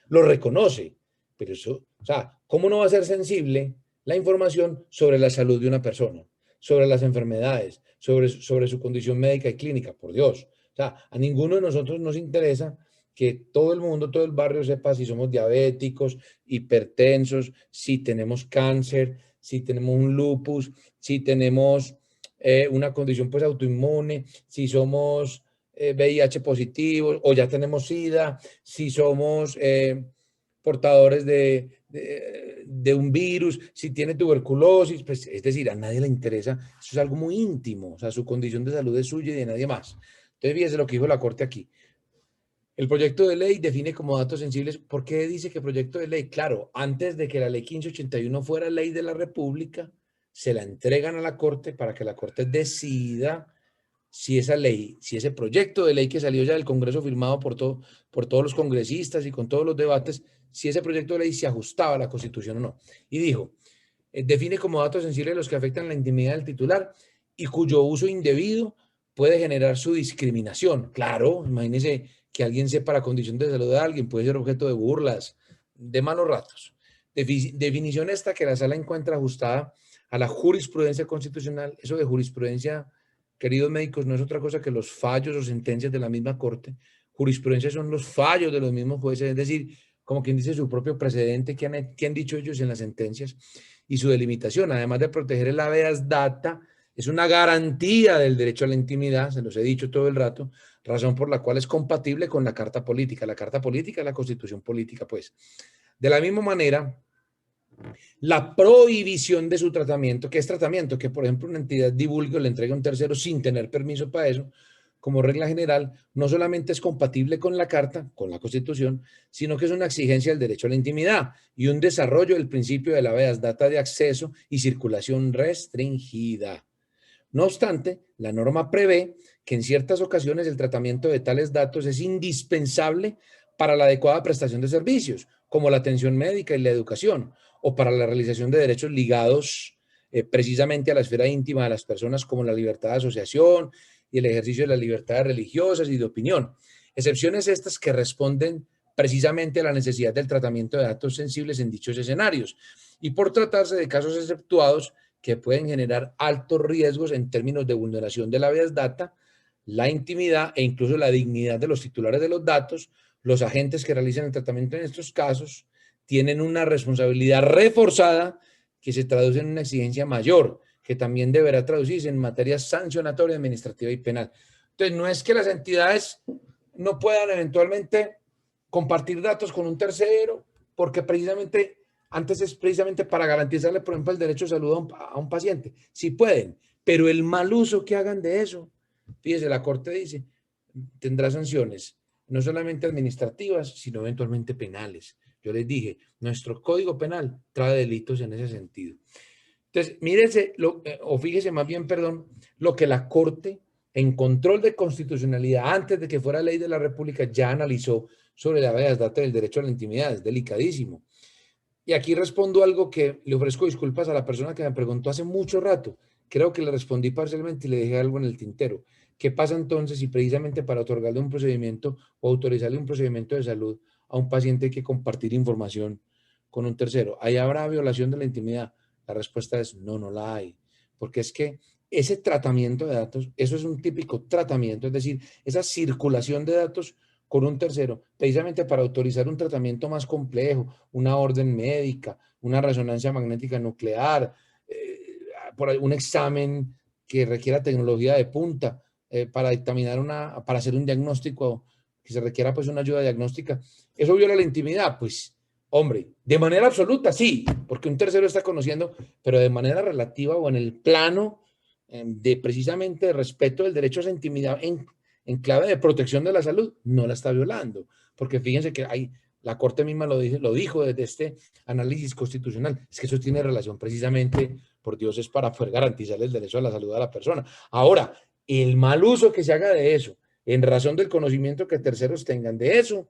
lo reconoce, pero eso, o sea, ¿cómo no va a ser sensible la información sobre la salud de una persona, sobre las enfermedades, sobre su condición médica y clínica? Por Dios, o sea, a ninguno de nosotros nos interesa que todo el mundo, todo el barrio sepa si somos diabéticos, hipertensos, si tenemos cáncer, si tenemos un lupus, si tenemos una condición pues autoinmune, si somos VIH positivos o ya tenemos SIDA, si somos portadores de un virus, si tiene tuberculosis, pues es decir, a nadie le interesa, eso es algo muy íntimo, o sea, su condición de salud es suya y de nadie más. Entonces, fíjese lo que dijo la Corte aquí. El proyecto de ley define como datos sensibles. ¿Por qué dice que proyecto de ley? Claro, antes de que la ley 1581 fuera ley de la República, se la entregan a la Corte para que la Corte decida si esa ley, si ese proyecto de ley que salió ya del Congreso firmado por todos los congresistas y con todos los debates, si ese proyecto de ley se ajustaba a la Constitución o no. Y dijo, define como datos sensibles los que afectan la intimidad del titular y cuyo uso indebido puede generar su discriminación. Claro, imagínese que alguien sepa la condición de salud de alguien, puede ser objeto de burlas, de malos ratos. Definición esta que la sala encuentra ajustada a la jurisprudencia constitucional. Eso de jurisprudencia, queridos médicos, no es otra cosa que los fallos o sentencias de la misma Corte. Jurisprudencia son los fallos de los mismos jueces, es decir, como quien dice su propio precedente que han dicho ellos en las sentencias y su delimitación, además de proteger el habeas data, es una garantía del derecho a la intimidad, se los he dicho todo el rato, razón por la cual es compatible con la Carta Política. La Carta Política es la Constitución Política, pues. De la misma manera, la prohibición de su tratamiento, que es tratamiento que, por ejemplo, una entidad divulgue o le entregue a un tercero sin tener permiso para eso, como regla general, no solamente es compatible con la Carta, con la Constitución, sino que es una exigencia del derecho a la intimidad y un desarrollo del principio de la habeas data de acceso y circulación restringida. No obstante, la norma prevé que en ciertas ocasiones el tratamiento de tales datos es indispensable para la adecuada prestación de servicios, como la atención médica y la educación, o para la realización de derechos ligados precisamente a la esfera íntima de las personas, como la libertad de asociación y el ejercicio de las libertades religiosas y de opinión. Excepciones estas que responden precisamente a la necesidad del tratamiento de datos sensibles en dichos escenarios, y por tratarse de casos exceptuados que pueden generar altos riesgos en términos de vulneración de la habeas data, la intimidad e incluso la dignidad de los titulares de los datos. Los agentes que realizan el tratamiento en estos casos tienen una responsabilidad reforzada que se traduce en una exigencia mayor, que también deberá traducirse en materia sancionatoria, administrativa y penal. Entonces, no es que las entidades no puedan eventualmente compartir datos con un tercero, porque precisamente antes es precisamente para garantizarle, por ejemplo, el derecho de salud a un paciente. Sí pueden, pero el mal uso que hagan de eso, fíjese, la Corte dice, tendrá sanciones, no solamente administrativas, sino eventualmente penales. Yo les dije, nuestro Código Penal trae delitos en ese sentido. Entonces, mírese, o fíjese más bien, perdón, lo que la Corte en control de constitucionalidad, antes de que fuera ley de la República, ya analizó sobre la habeas data del derecho a la intimidad. Es delicadísimo. Y aquí respondo algo que le ofrezco disculpas a la persona que me preguntó hace mucho rato. Creo que le respondí parcialmente y le dejé algo en el tintero. ¿Qué pasa entonces si precisamente para otorgarle un procedimiento o autorizarle un procedimiento de salud a un paciente hay que compartir información con un tercero? Ahí habrá violación de la intimidad. La respuesta es no, no la hay. Porque es que ese tratamiento de datos, eso es un típico tratamiento, es decir, esa circulación de datos con un tercero, precisamente para autorizar un tratamiento más complejo, una orden médica, una resonancia magnética nuclear, por un examen que requiera tecnología de punta, para dictaminar para hacer un diagnóstico que se requiera pues una ayuda diagnóstica. ¿Eso viola la intimidad? Pues, hombre, de manera absoluta sí, porque un tercero está conociendo, pero de manera relativa o en el plano de precisamente respeto del derecho a esa intimidad en clave de protección de la salud, no la está violando. Porque fíjense que la Corte misma lo dijo desde este análisis constitucional, es que eso tiene relación precisamente, por Dios, es para poder garantizar el derecho a la salud a la persona. Ahora, el mal uso que se haga de eso, en razón del conocimiento que terceros tengan de eso,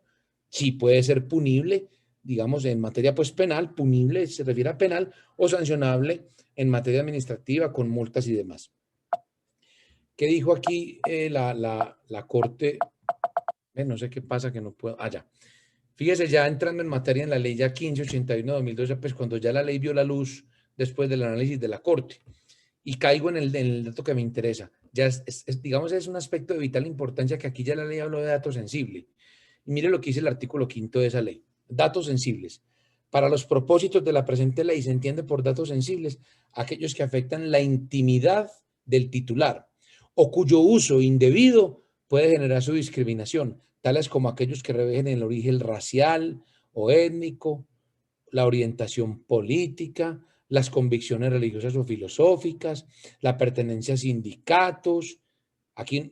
sí puede ser punible, digamos, en materia pues penal, punible se refiere a penal o sancionable en materia administrativa con multas y demás. ¿Qué dijo aquí la Corte? No sé qué pasa que no puedo. Ya. Fíjese, ya entrando en materia en la ley ya 1581 de 2012, pues cuando ya la ley vio la luz después del análisis de la Corte. Y caigo en el dato que me interesa. Ya digamos, es un aspecto de vital importancia que aquí ya la ley habló de datos sensibles. Y mire lo que dice el artículo 5 de esa ley. Datos sensibles. Para los propósitos de la presente ley se entiende por datos sensibles aquellos que afectan la intimidad del titular o cuyo uso indebido puede generar su discriminación, tales como aquellos que revelen el origen racial o étnico, la orientación política, las convicciones religiosas o filosóficas, la pertenencia a sindicatos, aquí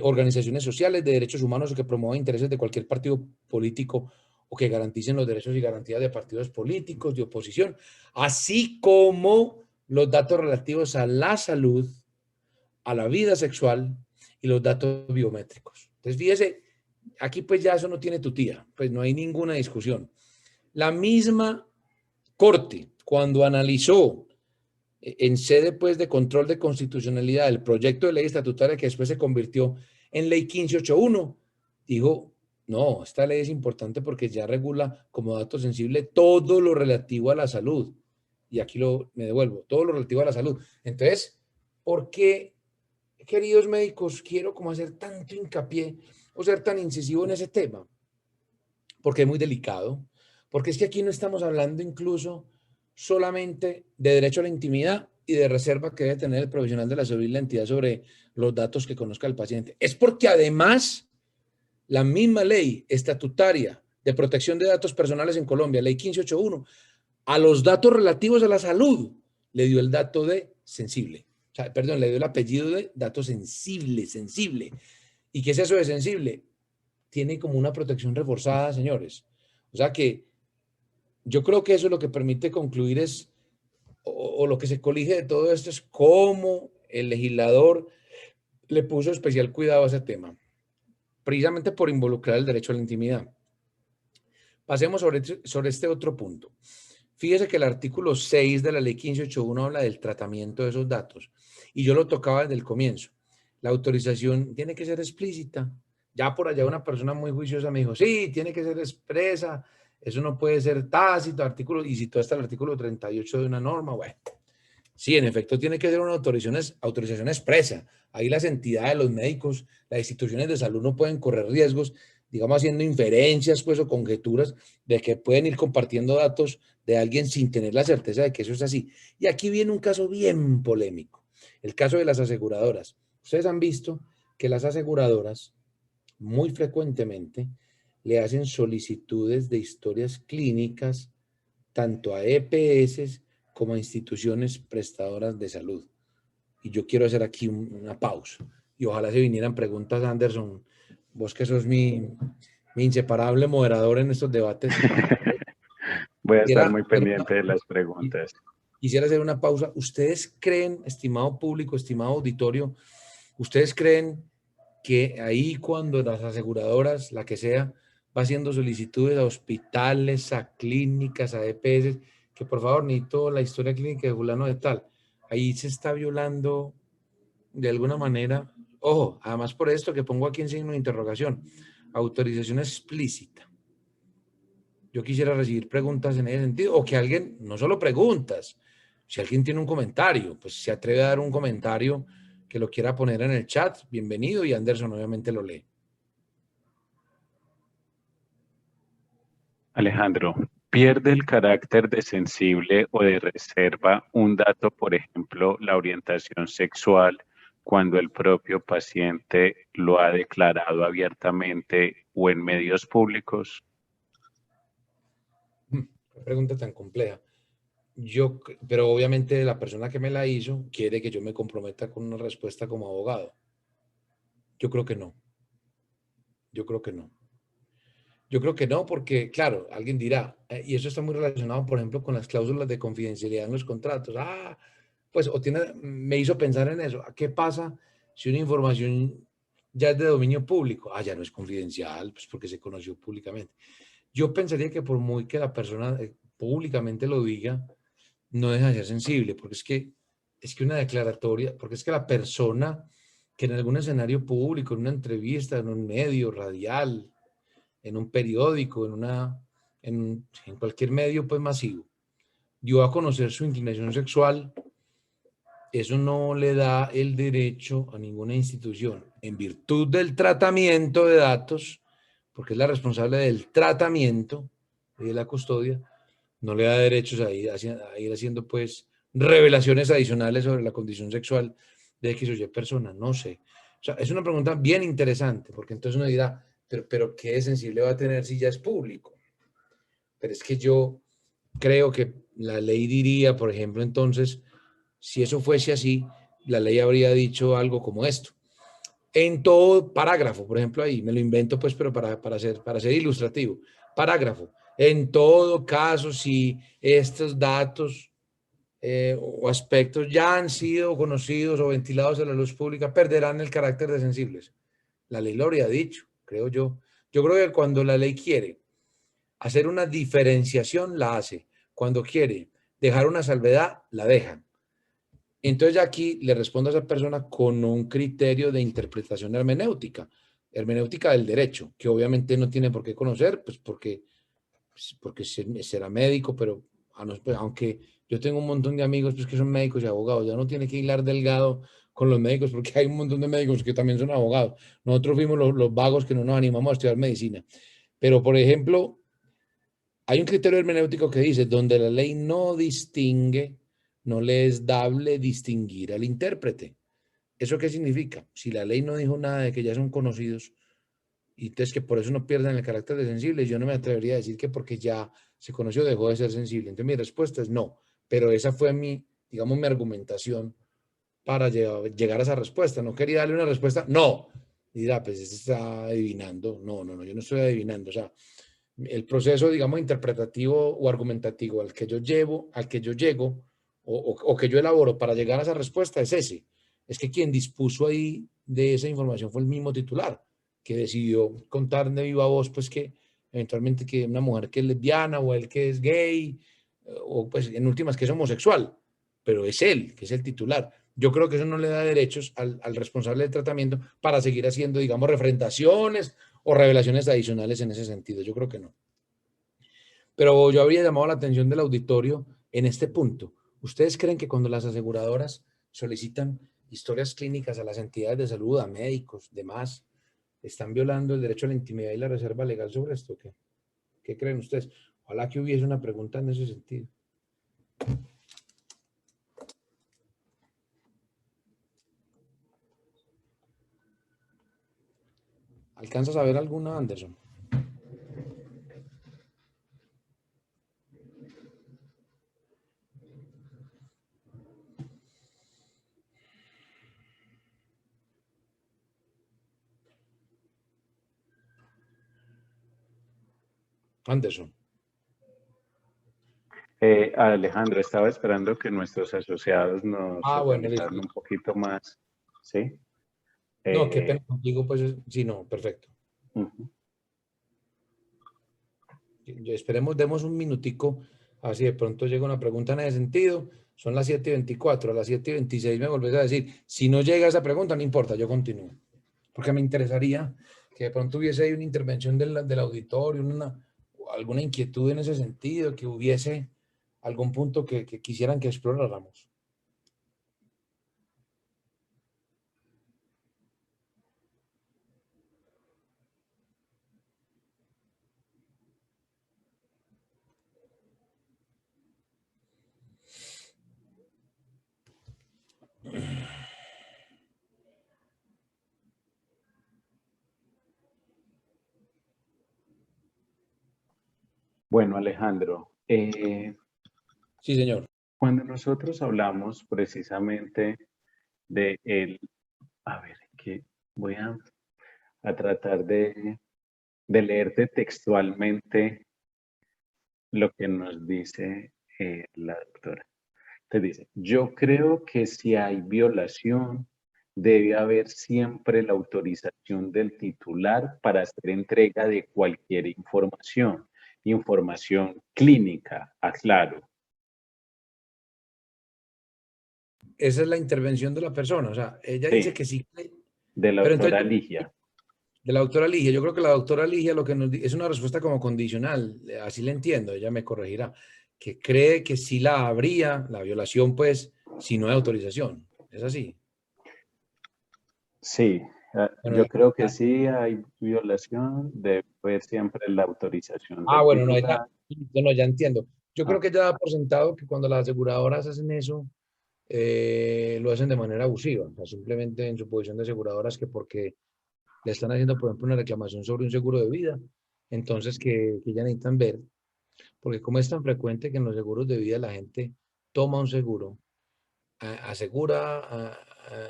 organizaciones sociales de derechos humanos o que promuevan intereses de cualquier partido político o que garanticen los derechos y garantías de partidos políticos de oposición, así como los datos relativos a la salud, a la vida sexual y los datos biométricos. Entonces, fíjese, aquí pues ya eso no tiene tutía, pues no hay ninguna discusión. La misma Corte, cuando analizó en sede pues de control de constitucionalidad el proyecto de ley estatutaria que después se convirtió en ley 1581, dijo, no, esta ley es importante porque ya regula como dato sensible todo lo relativo a la salud. Y aquí me devuelvo, todo lo relativo a la salud. Entonces, ¿por qué, queridos médicos, quiero como hacer tanto hincapié o ser tan incisivo en ese tema? Porque es muy delicado, porque es que aquí no estamos hablando incluso solamente de derecho a la intimidad y de reserva que debe tener el profesional de la salud y la entidad sobre los datos que conozca el paciente. Es porque además la misma ley estatutaria de protección de datos personales en Colombia, ley 1581, a los datos relativos a la salud le dio el dato de sensible. O sea, perdón, le dio el apellido de dato sensible, sensible. ¿Y qué es eso de sensible? Tiene como una protección reforzada, señores. O sea que yo creo que eso es lo que permite concluir o lo que se colige de todo esto es cómo el legislador le puso especial cuidado a ese tema, precisamente por involucrar el derecho a la intimidad. Pasemos sobre este otro punto. Fíjese que el artículo 6 de la ley 1581 habla del tratamiento de esos datos y yo lo tocaba desde el comienzo. La autorización tiene que ser explícita. Ya por allá una persona muy juiciosa me dijo, sí, tiene que ser expresa, eso no puede ser tácito, artículo, y citó hasta el artículo 38 de una norma. Bueno, sí, en efecto tiene que ser una autorización expresa. Ahí las entidades, los médicos, las instituciones de salud no pueden correr riesgos, digamos, haciendo inferencias pues, o conjeturas de que pueden ir compartiendo datos de alguien sin tener la certeza de que eso es así. Y aquí viene un caso bien polémico, el caso de las aseguradoras. Ustedes han visto que las aseguradoras muy frecuentemente le hacen solicitudes de historias clínicas tanto a EPS como a instituciones prestadoras de salud. Y yo quiero hacer aquí una pausa. Y ojalá se vinieran preguntas, Anderson, vos que sos mi inseparable moderador en estos debates. Voy a estar Quisiera muy hacer pendiente de las preguntas. quisiera hacer una pausa. ¿Ustedes creen, estimado público, estimado auditorio, ustedes creen que ahí cuando las aseguradoras, la que sea, va haciendo solicitudes a hospitales, a clínicas, a EPS, que por favor necesito la historia clínica de fulano de tal, ahí se está violando de alguna manera, ojo, además por esto que pongo aquí en signo de interrogación, autorización explícita? yo quisiera recibir preguntas en ese sentido, o que alguien, no solo preguntas, si alguien tiene un comentario, pues se atreve a dar un comentario que lo quiera poner en el chat, bienvenido, y Anderson obviamente lo lee. Alejandro, ¿pierde el carácter de sensible o de reserva un dato, por ejemplo, la orientación sexual, cuando el propio paciente lo ha declarado abiertamente o en medios públicos? Qué pregunta tan compleja. Pero obviamente la persona que me la hizo quiere que yo me comprometa con una respuesta como abogado. Yo creo que no. Yo creo que no. Yo creo que no, porque, claro, alguien dirá, y eso está muy relacionado, por ejemplo, con las cláusulas de confidencialidad en los contratos. Pues, me hizo pensar en eso. ¿Qué pasa si una información ya es de dominio público? Ya no es confidencial, pues porque se conoció públicamente. Yo pensaría que por muy que la persona públicamente lo diga, no deja de ser sensible, porque es que una declaratoria, porque es que la persona que en algún escenario público, en una entrevista, en un medio radial, en un periódico, en cualquier medio pues masivo, dio a conocer su inclinación sexual, eso no le da el derecho a ninguna institución, en virtud del tratamiento de datos, porque es la responsable del tratamiento y de la custodia, no le da derechos a ir haciendo pues revelaciones adicionales sobre la condición sexual de X o Y persona, no sé. O sea, es una pregunta bien interesante, porque entonces uno dirá, pero ¿qué de sensible va a tener si ya es público? Pero es que yo creo que la ley diría, por ejemplo, entonces, si eso fuese así, la ley habría dicho algo como esto. En todo parágrafo, por ejemplo, ahí me lo invento, pues, pero para ser ilustrativo. Parágrafo. En todo caso, si estos datos o aspectos ya han sido conocidos o ventilados a la luz pública, perderán el carácter de sensibles. La ley lo habría dicho, creo yo. Yo creo que cuando la ley quiere hacer una diferenciación, la hace. Cuando quiere dejar una salvedad, la deja. Entonces aquí le respondo a esa persona con un criterio de interpretación hermenéutica del derecho, que obviamente no tiene por qué conocer, pues porque será médico, pero pues, aunque yo tengo un montón de amigos pues, que son médicos y abogados, ya no tiene que hilar delgado con los médicos, porque hay un montón de médicos que también son abogados. Nosotros fuimos los vagos que no nos animamos a estudiar medicina. Pero, por ejemplo, hay un criterio hermenéutico que dice, donde la ley no distingue, no le es dable distinguir al intérprete. ¿Eso qué significa? Si la ley no dijo nada de que ya son conocidos, y entonces que por eso no pierdan el carácter de sensible, yo no me atrevería a decir que porque ya se conoció dejó de ser sensible. Entonces mi respuesta es no, pero esa fue digamos, mi argumentación para llegar a esa respuesta. No quería darle una respuesta, no. Y dirá, pues este está adivinando. No, no, no, yo no estoy adivinando. O sea, el proceso, digamos, interpretativo o argumentativo al que yo llego o que yo elaboro para llegar a esa respuesta es ese. Es que quien dispuso ahí de esa información fue el mismo titular, que decidió contar de viva voz, pues que eventualmente que una mujer que es lesbiana o él que es gay, o pues en últimas que es homosexual, pero es él, que es el titular. Yo creo que eso no le da derechos al responsable del tratamiento para seguir haciendo, digamos, refrentaciones o revelaciones adicionales en ese sentido. Yo creo que no. Pero yo habría llamado la atención del auditorio en este punto. ¿Ustedes creen que cuando las aseguradoras solicitan historias clínicas a las entidades de salud, a médicos, demás, están violando el derecho a la intimidad y la reserva legal sobre esto? ¿Qué creen ustedes? Ojalá que hubiese una pregunta en ese sentido. ¿Alcanzas a ver alguna, Anderson? Anderson. Alejandro, estaba esperando que nuestros asociados nos Bueno, listo. organizaran un poquito más, ¿sí? No, qué Eh, pena contigo, pues sí, no, perfecto. Ujú. Esperemos, demos un minutico, a ver si de pronto llega una pregunta en ese sentido. Son las 7:24, a las 7:26 me volvés a decir, si no llega esa pregunta, no importa, yo continúo. Porque me interesaría que de pronto hubiese ahí una intervención del auditorio, alguna inquietud en ese sentido, que hubiese algún punto que quisieran que exploráramos. Bueno, Alejandro, Sí, señor. cuando nosotros hablamos precisamente de el, a ver, que voy a tratar de leerte textualmente lo que nos dice la doctora. Te dice, yo creo que si hay violación, debe haber siempre la autorización del titular para hacer entrega de cualquier información, información clínica, aclaro. Esa es la intervención de la persona. O sea, ella dice Sí, que sí, de la pero entonces, doctora Ligia. de la doctora Ligia, yo creo que la doctora Ligia lo que es una respuesta como condicional, así le entiendo, ella me corregirá, que cree que sí la habría, la violación, pues, si no hay autorización. ¿Es así? Sí, Bueno, yo creo que sí hay violación, debe haber siempre la autorización del bueno, no, ya, titular. no, ya entiendo. Yo Ah, creo que ya da por sentado que cuando las aseguradoras hacen eso, lo hacen de manera abusiva, o sea, simplemente en su posición de aseguradoras que porque le están haciendo, por ejemplo, una reclamación sobre un seguro de vida, entonces que ya necesitan ver, porque como es tan frecuente que en los seguros de vida la gente toma un seguro, asegura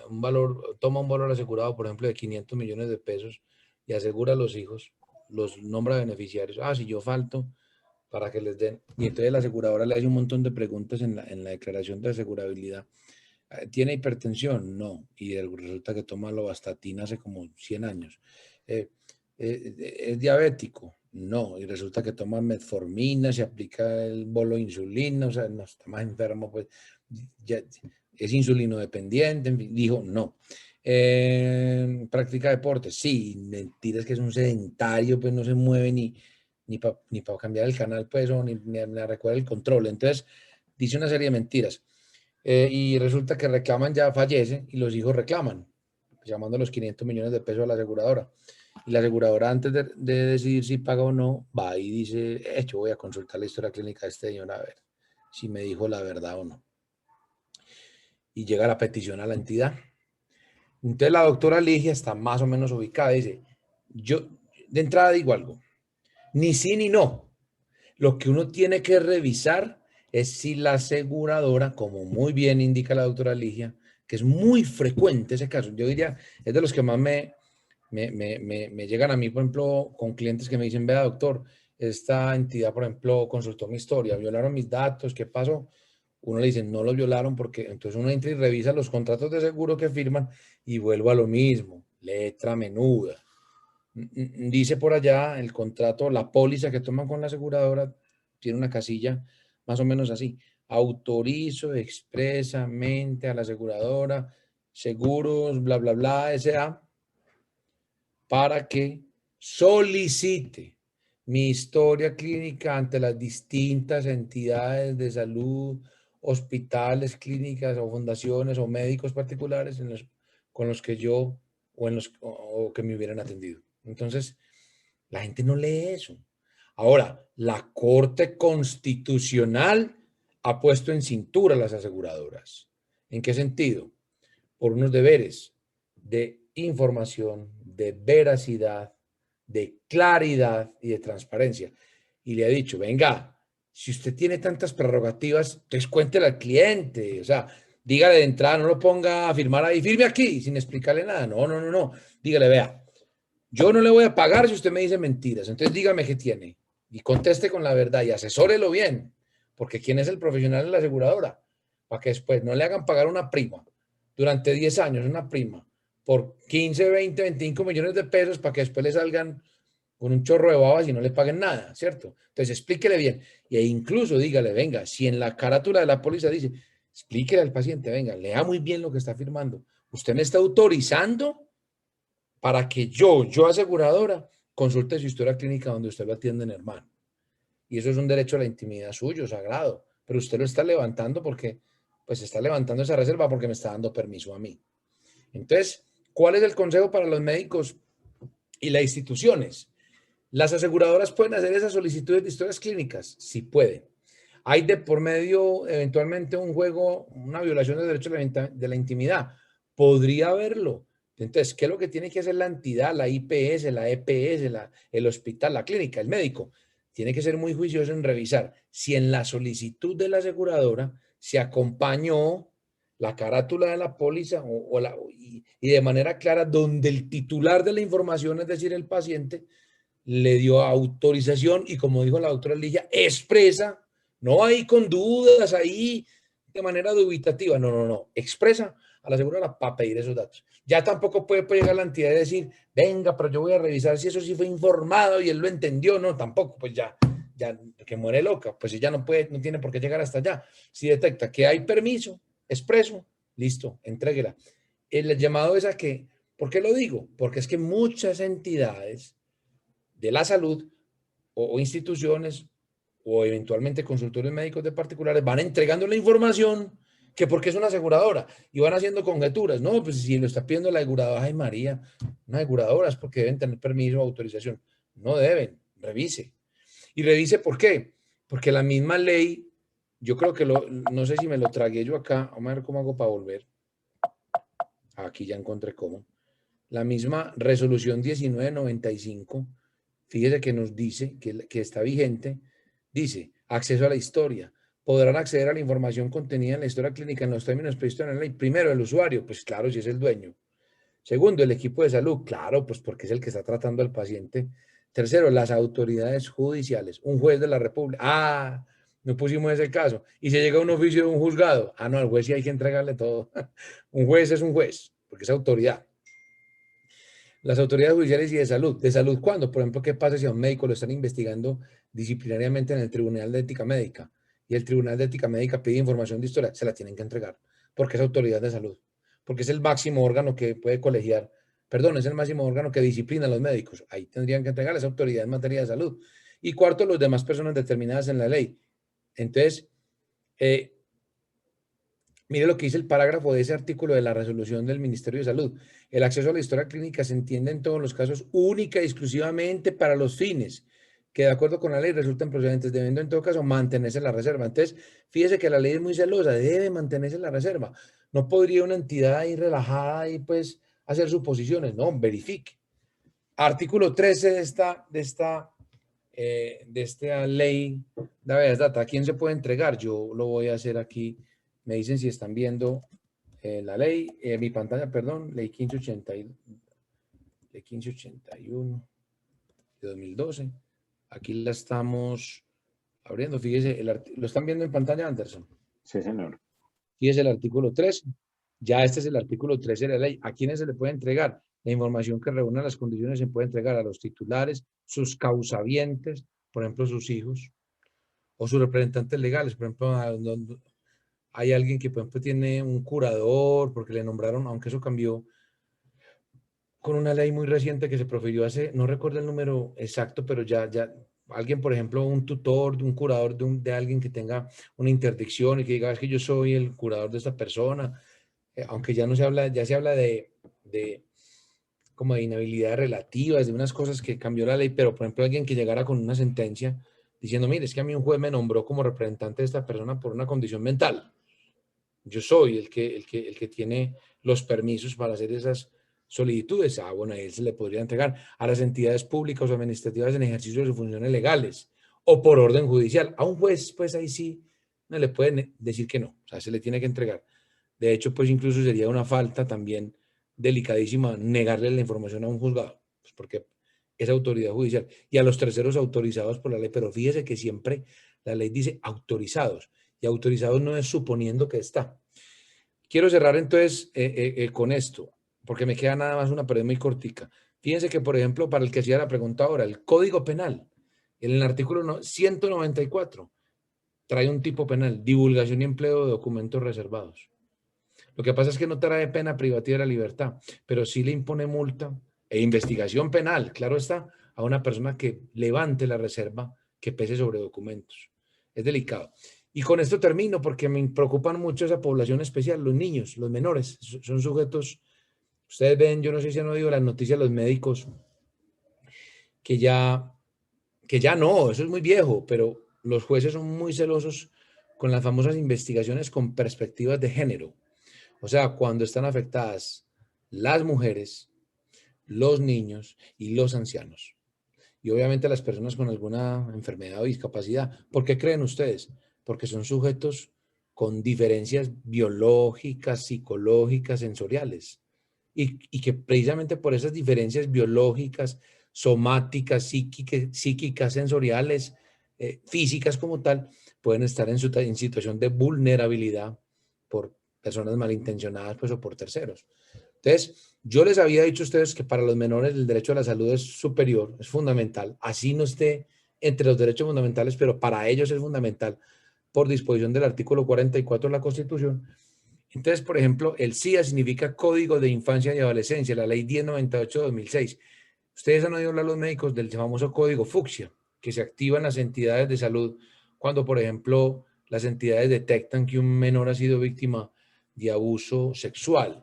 un valor, toma un valor asegurado, por ejemplo, de 500 millones de pesos y asegura a los hijos, los nombra beneficiarios. Si yo falto, para que les den. Y entonces la aseguradora le hace un montón de preguntas en la declaración de asegurabilidad. ¿Tiene hipertensión? No. Y resulta que toma lovastatina hace como 100 años. ¿Es diabético? No. Y resulta que toma metformina, se aplica el bolo de insulina, o sea, no está más enfermo, pues ya, es insulino dependiente, en fin, dijo no. ¿Practica deporte? Sí, mentira, es que es un sedentario, pues no se mueve ni para cambiar el canal, pues, o ni recuerda el control. Entonces, dice una serie de mentiras. Y resulta que reclaman, ya fallece y los hijos reclaman, llamando los 500 millones de pesos a la aseguradora. Y la aseguradora, antes de decidir si paga o no, va y dice, yo voy a consultar la historia clínica de este señor a ver si me dijo la verdad o no. Y llega la petición a la entidad. Entonces la doctora Ligia está más o menos ubicada, dice, yo de entrada digo algo, ni sí ni no. Lo que uno tiene que revisar es si la aseguradora, como muy bien indica la doctora Ligia, que es muy frecuente ese caso, yo diría, es de los que más me llegan a mí, por ejemplo, con clientes que me dicen, vea doctor, esta entidad, por ejemplo, consultó mi historia, violaron mis datos, ¿qué pasó? Uno le dice, no los violaron porque entonces uno entra y revisa los contratos de seguro que firman y vuelvo a lo mismo, letra menuda. Dice por allá el contrato, la póliza que toman con la aseguradora, tiene una casilla más o menos así. Autorizo expresamente a la aseguradora, seguros, bla, bla, bla, S.A., para que solicite mi historia clínica ante las distintas entidades de salud, hospitales, clínicas o fundaciones o médicos particulares con los que yo o que me hubieran atendido. Entonces, la gente no lee eso. Ahora, la Corte Constitucional ha puesto en cintura a las aseguradoras. ¿En qué sentido? Por unos deberes de información, de veracidad, de claridad y de transparencia. Y le ha dicho, venga, si usted tiene tantas prerrogativas, descuéntele al cliente. O sea, dígale de entrada, no lo ponga a firmar ahí, firme aquí, sin explicarle nada. No, no, no, no. Dígale, vea, yo no le voy a pagar si usted me dice mentiras. Entonces dígame qué tiene y conteste con la verdad y asesórelo bien. Porque ¿quién es el profesional de la aseguradora? Para que después no le hagan pagar una prima durante 10 años, una prima, por 15, 20, 25 millones de pesos para que después le salgan con un chorro de babas y no le paguen nada, ¿cierto? Entonces explíquele bien. E incluso dígale, venga, si en la carátula de la póliza dice, explíquele al paciente, venga, lea muy bien lo que está firmando. Usted me está autorizando para que yo aseguradora, consulte su historia clínica donde usted lo atienden, hermano. y eso es un derecho a la intimidad suyo, sagrado, pero usted lo está levantando porque, pues está levantando esa reserva porque me está dando permiso a mí. Entonces, ¿cuál es el consejo para los médicos y las instituciones? ¿Las aseguradoras pueden hacer esas solicitudes de historias clínicas? Sí pueden. ¿Hay de por medio eventualmente un juego, una violación del derecho de la intimidad? Podría haberlo. Entonces, ¿qué es lo que tiene que hacer la entidad, la IPS, la EPS, el hospital, la clínica, el médico? Tiene que ser muy juicioso en revisar si en la solicitud de la aseguradora se acompañó la carátula de la póliza y de manera clara donde el titular de la información, es decir, el paciente, le dio autorización y, como dijo la doctora Ligia, expresa, no ahí con dudas, ahí de manera dubitativa, no, expresa a la aseguradora para pedir esos datos. Ya tampoco puede llegar la entidad y decir, venga, pero yo voy a revisar si eso sí fue informado y él lo entendió, no, tampoco, pues ya que muere loca, pues ella no puede, no tiene por qué llegar hasta allá. Si detecta que hay permiso expreso, listo, entréguela. El llamado es a que, ¿por qué lo digo? Porque es que muchas entidades de la salud o instituciones o eventualmente consultorios médicos de particulares van entregando la información que porque es una aseguradora y van haciendo conjeturas. No, pues si lo está pidiendo la aseguradora, ay María, una aseguradora es porque deben tener permiso o autorización. No deben, revise. Y revise por qué. Porque la misma ley, yo creo que no sé si me lo tragué yo acá, vamos a ver cómo hago para volver. Aquí ya encontré cómo. La misma resolución 1995, fíjese que nos dice que está vigente, dice, acceso a la historia. Podrán acceder a la información contenida en la historia clínica en los términos previstos en la ley. Primero, el usuario, pues claro, si es el dueño. Segundo, el equipo de salud, claro, pues porque es el que está tratando al paciente. Tercero, las autoridades judiciales, un juez de la República. Ah, no pusimos ese caso. Y se llega a un oficio de un juzgado. Ah, no, al juez sí hay que entregarle todo. Un juez es un juez, porque es autoridad. Las autoridades judiciales y de salud. ¿De salud cuándo? Por ejemplo, ¿qué pasa si a un médico lo están investigando disciplinariamente en el Tribunal de Ética Médica y el Tribunal de Ética Médica pide información de historia? Se la tienen que entregar porque es autoridad de salud, porque es el máximo órgano que puede colegiar, perdón, es el máximo órgano que disciplina a los médicos. Ahí tendrían que entregar esa autoridad en materia de salud. Y cuarto, los demás personas determinadas en la ley. Entonces, eh, mire lo que dice el parágrafo de ese artículo de la resolución del Ministerio de Salud. El acceso a la historia clínica se entiende en todos los casos única y exclusivamente para los fines que de acuerdo con la ley resultan procedentes, debiendo en todo caso mantenerse la reserva. Entonces, fíjese que la ley es muy celosa, debe mantenerse la reserva. No podría una entidad ahí relajada y pues hacer suposiciones, no, verifique. Artículo 13 de esta ley de habeas data. ¿A quién se puede entregar? Yo lo voy a hacer aquí. Me dicen si están viendo la ley, mi pantalla, perdón, ley 1581 de 2012. Aquí la estamos abriendo. Fíjese, ¿lo están viendo en pantalla, Anderson? Sí, señor. Fíjese el artículo 13. Ya este es el artículo 13 de la ley. ¿A quiénes se le puede entregar? La información que reúna las condiciones se puede entregar a los titulares, sus causavientes, por ejemplo, sus hijos, o sus representantes legales. Por ejemplo, hay alguien que, por ejemplo, tiene un curador porque le nombraron, aunque eso cambió con una ley muy reciente que se profirió hace, no recuerdo el número exacto, pero ya alguien, por ejemplo, un tutor, un curador de alguien que tenga una interdicción y que diga, es que yo soy el curador de esta persona, aunque ya no se habla, ya se habla de como de inhabilidades relativas, de unas cosas que cambió la ley, pero por ejemplo alguien que llegara con una sentencia diciendo, mire, es que a mí un juez me nombró como representante de esta persona por una condición mental. Yo soy el que tiene los permisos para hacer esas solicitudes. Ah, bueno, a él se le podría entregar a las entidades públicas o administrativas en ejercicio de sus funciones legales o por orden judicial. A un juez, pues ahí sí no le pueden decir que no, o sea, se le tiene que entregar. De hecho, pues incluso sería una falta también delicadísima negarle la información a un juzgado, pues porque es autoridad judicial. Y a los terceros autorizados por la ley, pero fíjese que siempre la ley dice autorizados, y autorizados no es suponiendo que está. Quiero cerrar entonces con esto, porque me queda nada más una pared muy cortica. Fíjense que, por ejemplo, para el que hacía la pregunta ahora, el Código Penal, en el artículo 194, trae un tipo penal, divulgación y empleo de documentos reservados. Lo que pasa es que no trae pena privativa de la libertad, pero sí le impone multa e investigación penal, claro está, a una persona que levante la reserva que pese sobre documentos. Es delicado. Y con esto termino porque me preocupan mucho esa población especial, los niños, los menores. Son sujetos, ustedes ven, yo no sé si han oído las noticias de los médicos, que ya, que ya no, eso es muy viejo, pero los jueces son muy celosos con las famosas investigaciones con perspectivas de género. O sea, cuando están afectadas las mujeres, los niños y los ancianos. Y obviamente las personas con alguna enfermedad o discapacidad. ¿Por qué creen ustedes? Porque son sujetos con diferencias biológicas, psicológicas, sensoriales. Y que precisamente por esas diferencias biológicas, somáticas, psíquicas, sensoriales, físicas como tal, pueden estar en situación de vulnerabilidad por personas malintencionadas, pues, o por terceros. Entonces, yo les había dicho a ustedes que para los menores el derecho a la salud es superior, es fundamental, así no esté entre los derechos fundamentales, pero para ellos es fundamental por disposición del artículo 44 de la Constitución. Entonces, por ejemplo, el CIA significa Código de Infancia y Adolescencia, la ley 1098 de 2006. Ustedes han oído hablar los médicos del famoso código fucsia, que se activa en las entidades de salud cuando, por ejemplo, las entidades detectan que un menor ha sido víctima de abuso sexual.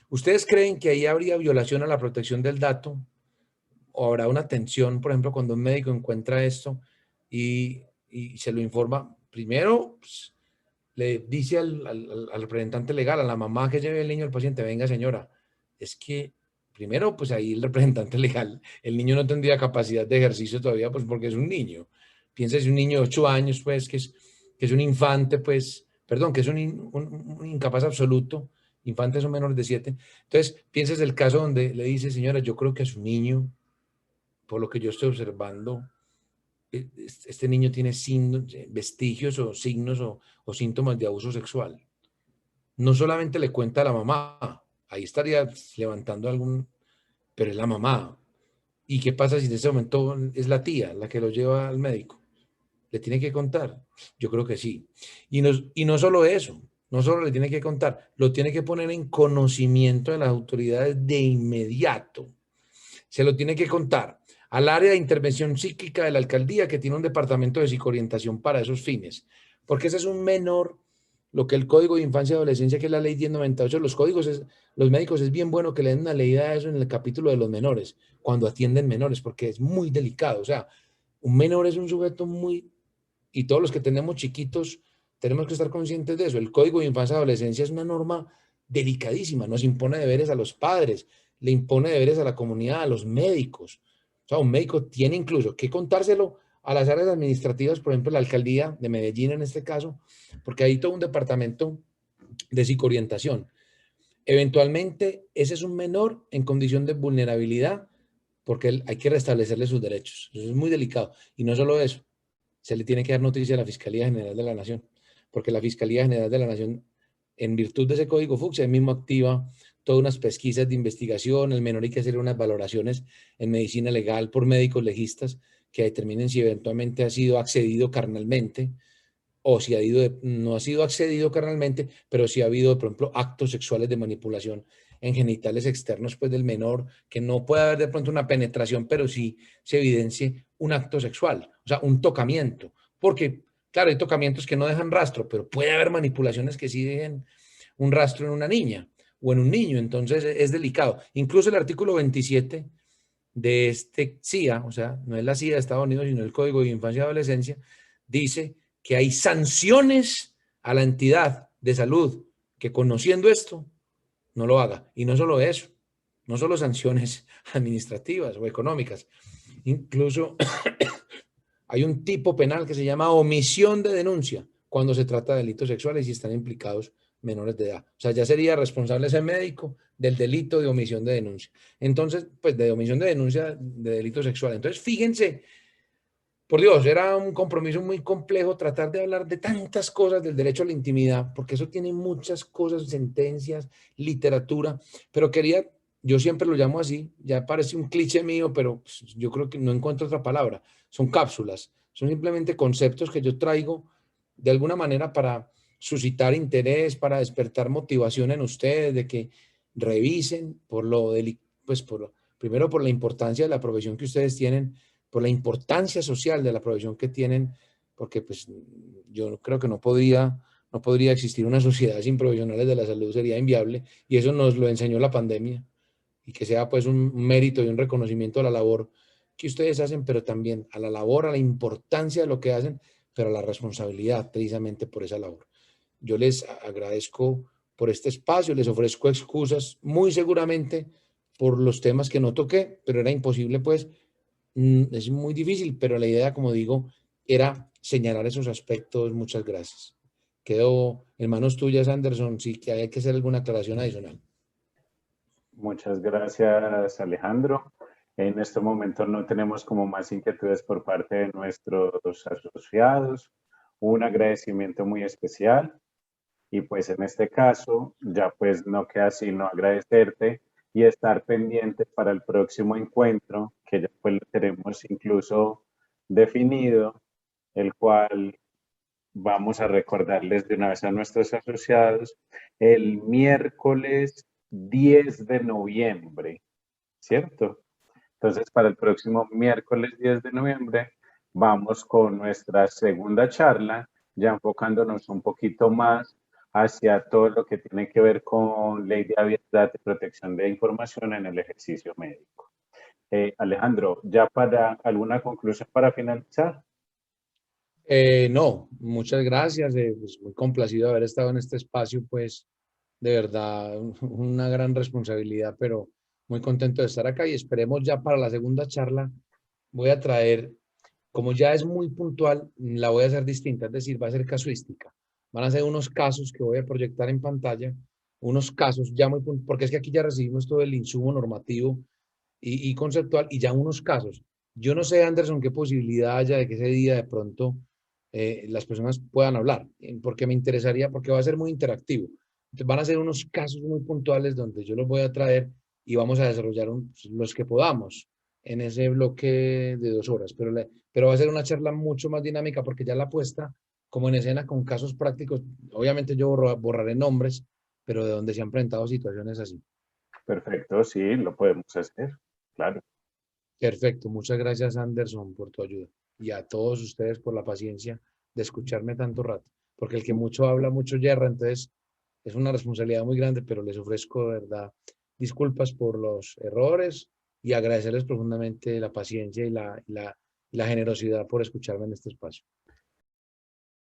¿Ustedes creen que ahí habría violación a la protección del dato? ¿O habrá una tensión, por ejemplo, cuando un médico encuentra esto y se lo informa? Primero, pues, le dice al representante legal, a la mamá que lleve el niño al paciente, venga señora, es que primero, pues ahí el representante legal, el niño no tendría capacidad de ejercicio todavía, pues porque es un niño. Piensa si un niño de 8 años, pues, que es un infante, pues, perdón, que es un incapaz absoluto, infantes son menores de 7. Entonces, pienses el caso donde le dice, señora, yo creo que a su niño, por lo que yo estoy observando, este niño tiene vestigios o signos o síntomas de abuso sexual. No solamente le cuenta a la mamá, ahí estaría levantando algún, pero es la mamá. ¿Y qué pasa si en ese momento es la tía la que lo lleva al médico? ¿Le tiene que contar? Yo creo que sí. Y no solo eso, no solo le tiene que contar, lo tiene que poner en conocimiento de las autoridades de inmediato. Se lo tiene que contar al área de intervención psíquica de la alcaldía, que tiene un departamento de psicoorientación para esos fines, porque ese es un menor, lo que el Código de Infancia y Adolescencia, que es la ley 1098, los médicos es bien bueno que le den una leída a eso en el capítulo de los menores, cuando atienden menores, porque es muy delicado. O sea, un menor es un sujeto muy, y todos los que tenemos chiquitos tenemos que estar conscientes de eso. El Código de Infancia y Adolescencia es una norma delicadísima, nos impone deberes a los padres, le impone deberes a la comunidad, a los médicos. O sea, un médico tiene incluso que contárselo a las áreas administrativas, por ejemplo, la alcaldía de Medellín en este caso, porque hay todo un departamento de psicoorientación. Eventualmente, ese es un menor en condición de vulnerabilidad porque hay que restablecerle sus derechos. Eso es muy delicado. Y no solo eso, se le tiene que dar noticia a la Fiscalía General de la Nación, porque la Fiscalía General de la Nación, en virtud de ese código fucsia, mismo activa todas unas pesquisas de investigación, el menor hay que hacer unas valoraciones en medicina legal por médicos legistas que determinen si eventualmente ha sido accedido carnalmente o si no ha sido accedido carnalmente, pero si ha habido, por ejemplo, actos sexuales de manipulación en genitales externos pues, del menor, que no puede haber de pronto una penetración, pero sí se evidencie un acto sexual, o sea, un tocamiento. Porque, claro, hay tocamientos que no dejan rastro, pero puede haber manipulaciones que sí dejen un rastro en una niña o en un niño, entonces es delicado. Incluso el artículo 27 de este CIA, o sea, no es la CIA de Estados Unidos, sino el Código de Infancia y Adolescencia, dice que hay sanciones a la entidad de salud que conociendo esto no lo haga. Y no solo eso, no solo sanciones administrativas o económicas, incluso hay un tipo penal que se llama omisión de denuncia cuando se trata de delitos sexuales y están implicados menores de edad. O sea, ya sería responsable ese médico del delito de omisión de denuncia. Entonces, pues de omisión de denuncia de delito sexual. Entonces, fíjense, por Dios, era un compromiso muy complejo tratar de hablar de tantas cosas del derecho a la intimidad, porque eso tiene muchas cosas, sentencias, literatura, pero yo siempre lo llamo así, ya parece un cliché mío, pero pues, yo creo que no encuentro otra palabra. Son cápsulas, son simplemente conceptos que yo traigo de alguna manera para suscitar interés, para despertar motivación en ustedes, de que revisen primero por la importancia de la profesión que ustedes tienen, por la importancia social de la profesión que tienen, porque pues yo creo que no podría existir una sociedad sin profesionales de la salud, sería inviable, y eso nos lo enseñó la pandemia, y que sea pues un mérito y un reconocimiento a la labor que ustedes hacen, pero también a la labor, a la importancia de lo que hacen, pero a la responsabilidad precisamente por esa labor. Yo les agradezco por este espacio, les ofrezco excusas muy seguramente por los temas que no toqué, pero era imposible pues, es muy difícil, pero la idea, como digo, era señalar esos aspectos. Muchas gracias. Quedo en manos tuyas, Anderson, si que hay que hacer alguna aclaración adicional. Muchas gracias, Alejandro. En este momento no tenemos como más inquietudes por parte de nuestros asociados. Un agradecimiento muy especial y pues en este caso ya pues no queda sino agradecerte y estar pendiente para el próximo encuentro que ya pues lo tenemos incluso definido, el cual vamos a recordarles de una vez a nuestros asociados el miércoles 10 de noviembre, ¿cierto? Entonces, para el próximo miércoles 10 de noviembre, vamos con nuestra segunda charla, ya enfocándonos un poquito más hacia todo lo que tiene que ver con ley de habilidad y protección de información en el ejercicio médico. Alejandro, ya para alguna conclusión para finalizar. No, muchas gracias. Pues muy complacido de haber estado en este espacio, pues de verdad una gran responsabilidad, pero muy contento de estar acá y esperemos ya para la segunda charla. Voy a traer, como ya es muy puntual, la voy a hacer distinta, es decir, va a ser casuística. Van a ser unos casos que voy a proyectar en pantalla, unos casos ya muy puntuales, porque es que aquí ya recibimos todo el insumo normativo y conceptual y ya unos casos. Yo no sé, Anderson, qué posibilidad haya de que ese día de pronto las personas puedan hablar, porque me interesaría, porque va a ser muy interactivo. Entonces van a ser unos casos muy puntuales donde yo los voy a traer y vamos a desarrollar los que podamos en ese bloque de 2 horas, pero va a ser una charla mucho más dinámica porque ya la puesta como en escena con casos prácticos, obviamente yo borraré nombres, pero de donde se han presentado situaciones así. Perfecto, sí, lo podemos hacer, claro. Perfecto, muchas gracias Anderson por tu ayuda y a todos ustedes por la paciencia de escucharme tanto rato, porque el que mucho habla, mucho yerra, entonces es una responsabilidad muy grande, pero les ofrezco de verdad disculpas por los errores y agradecerles profundamente la paciencia y la generosidad por escucharme en este espacio.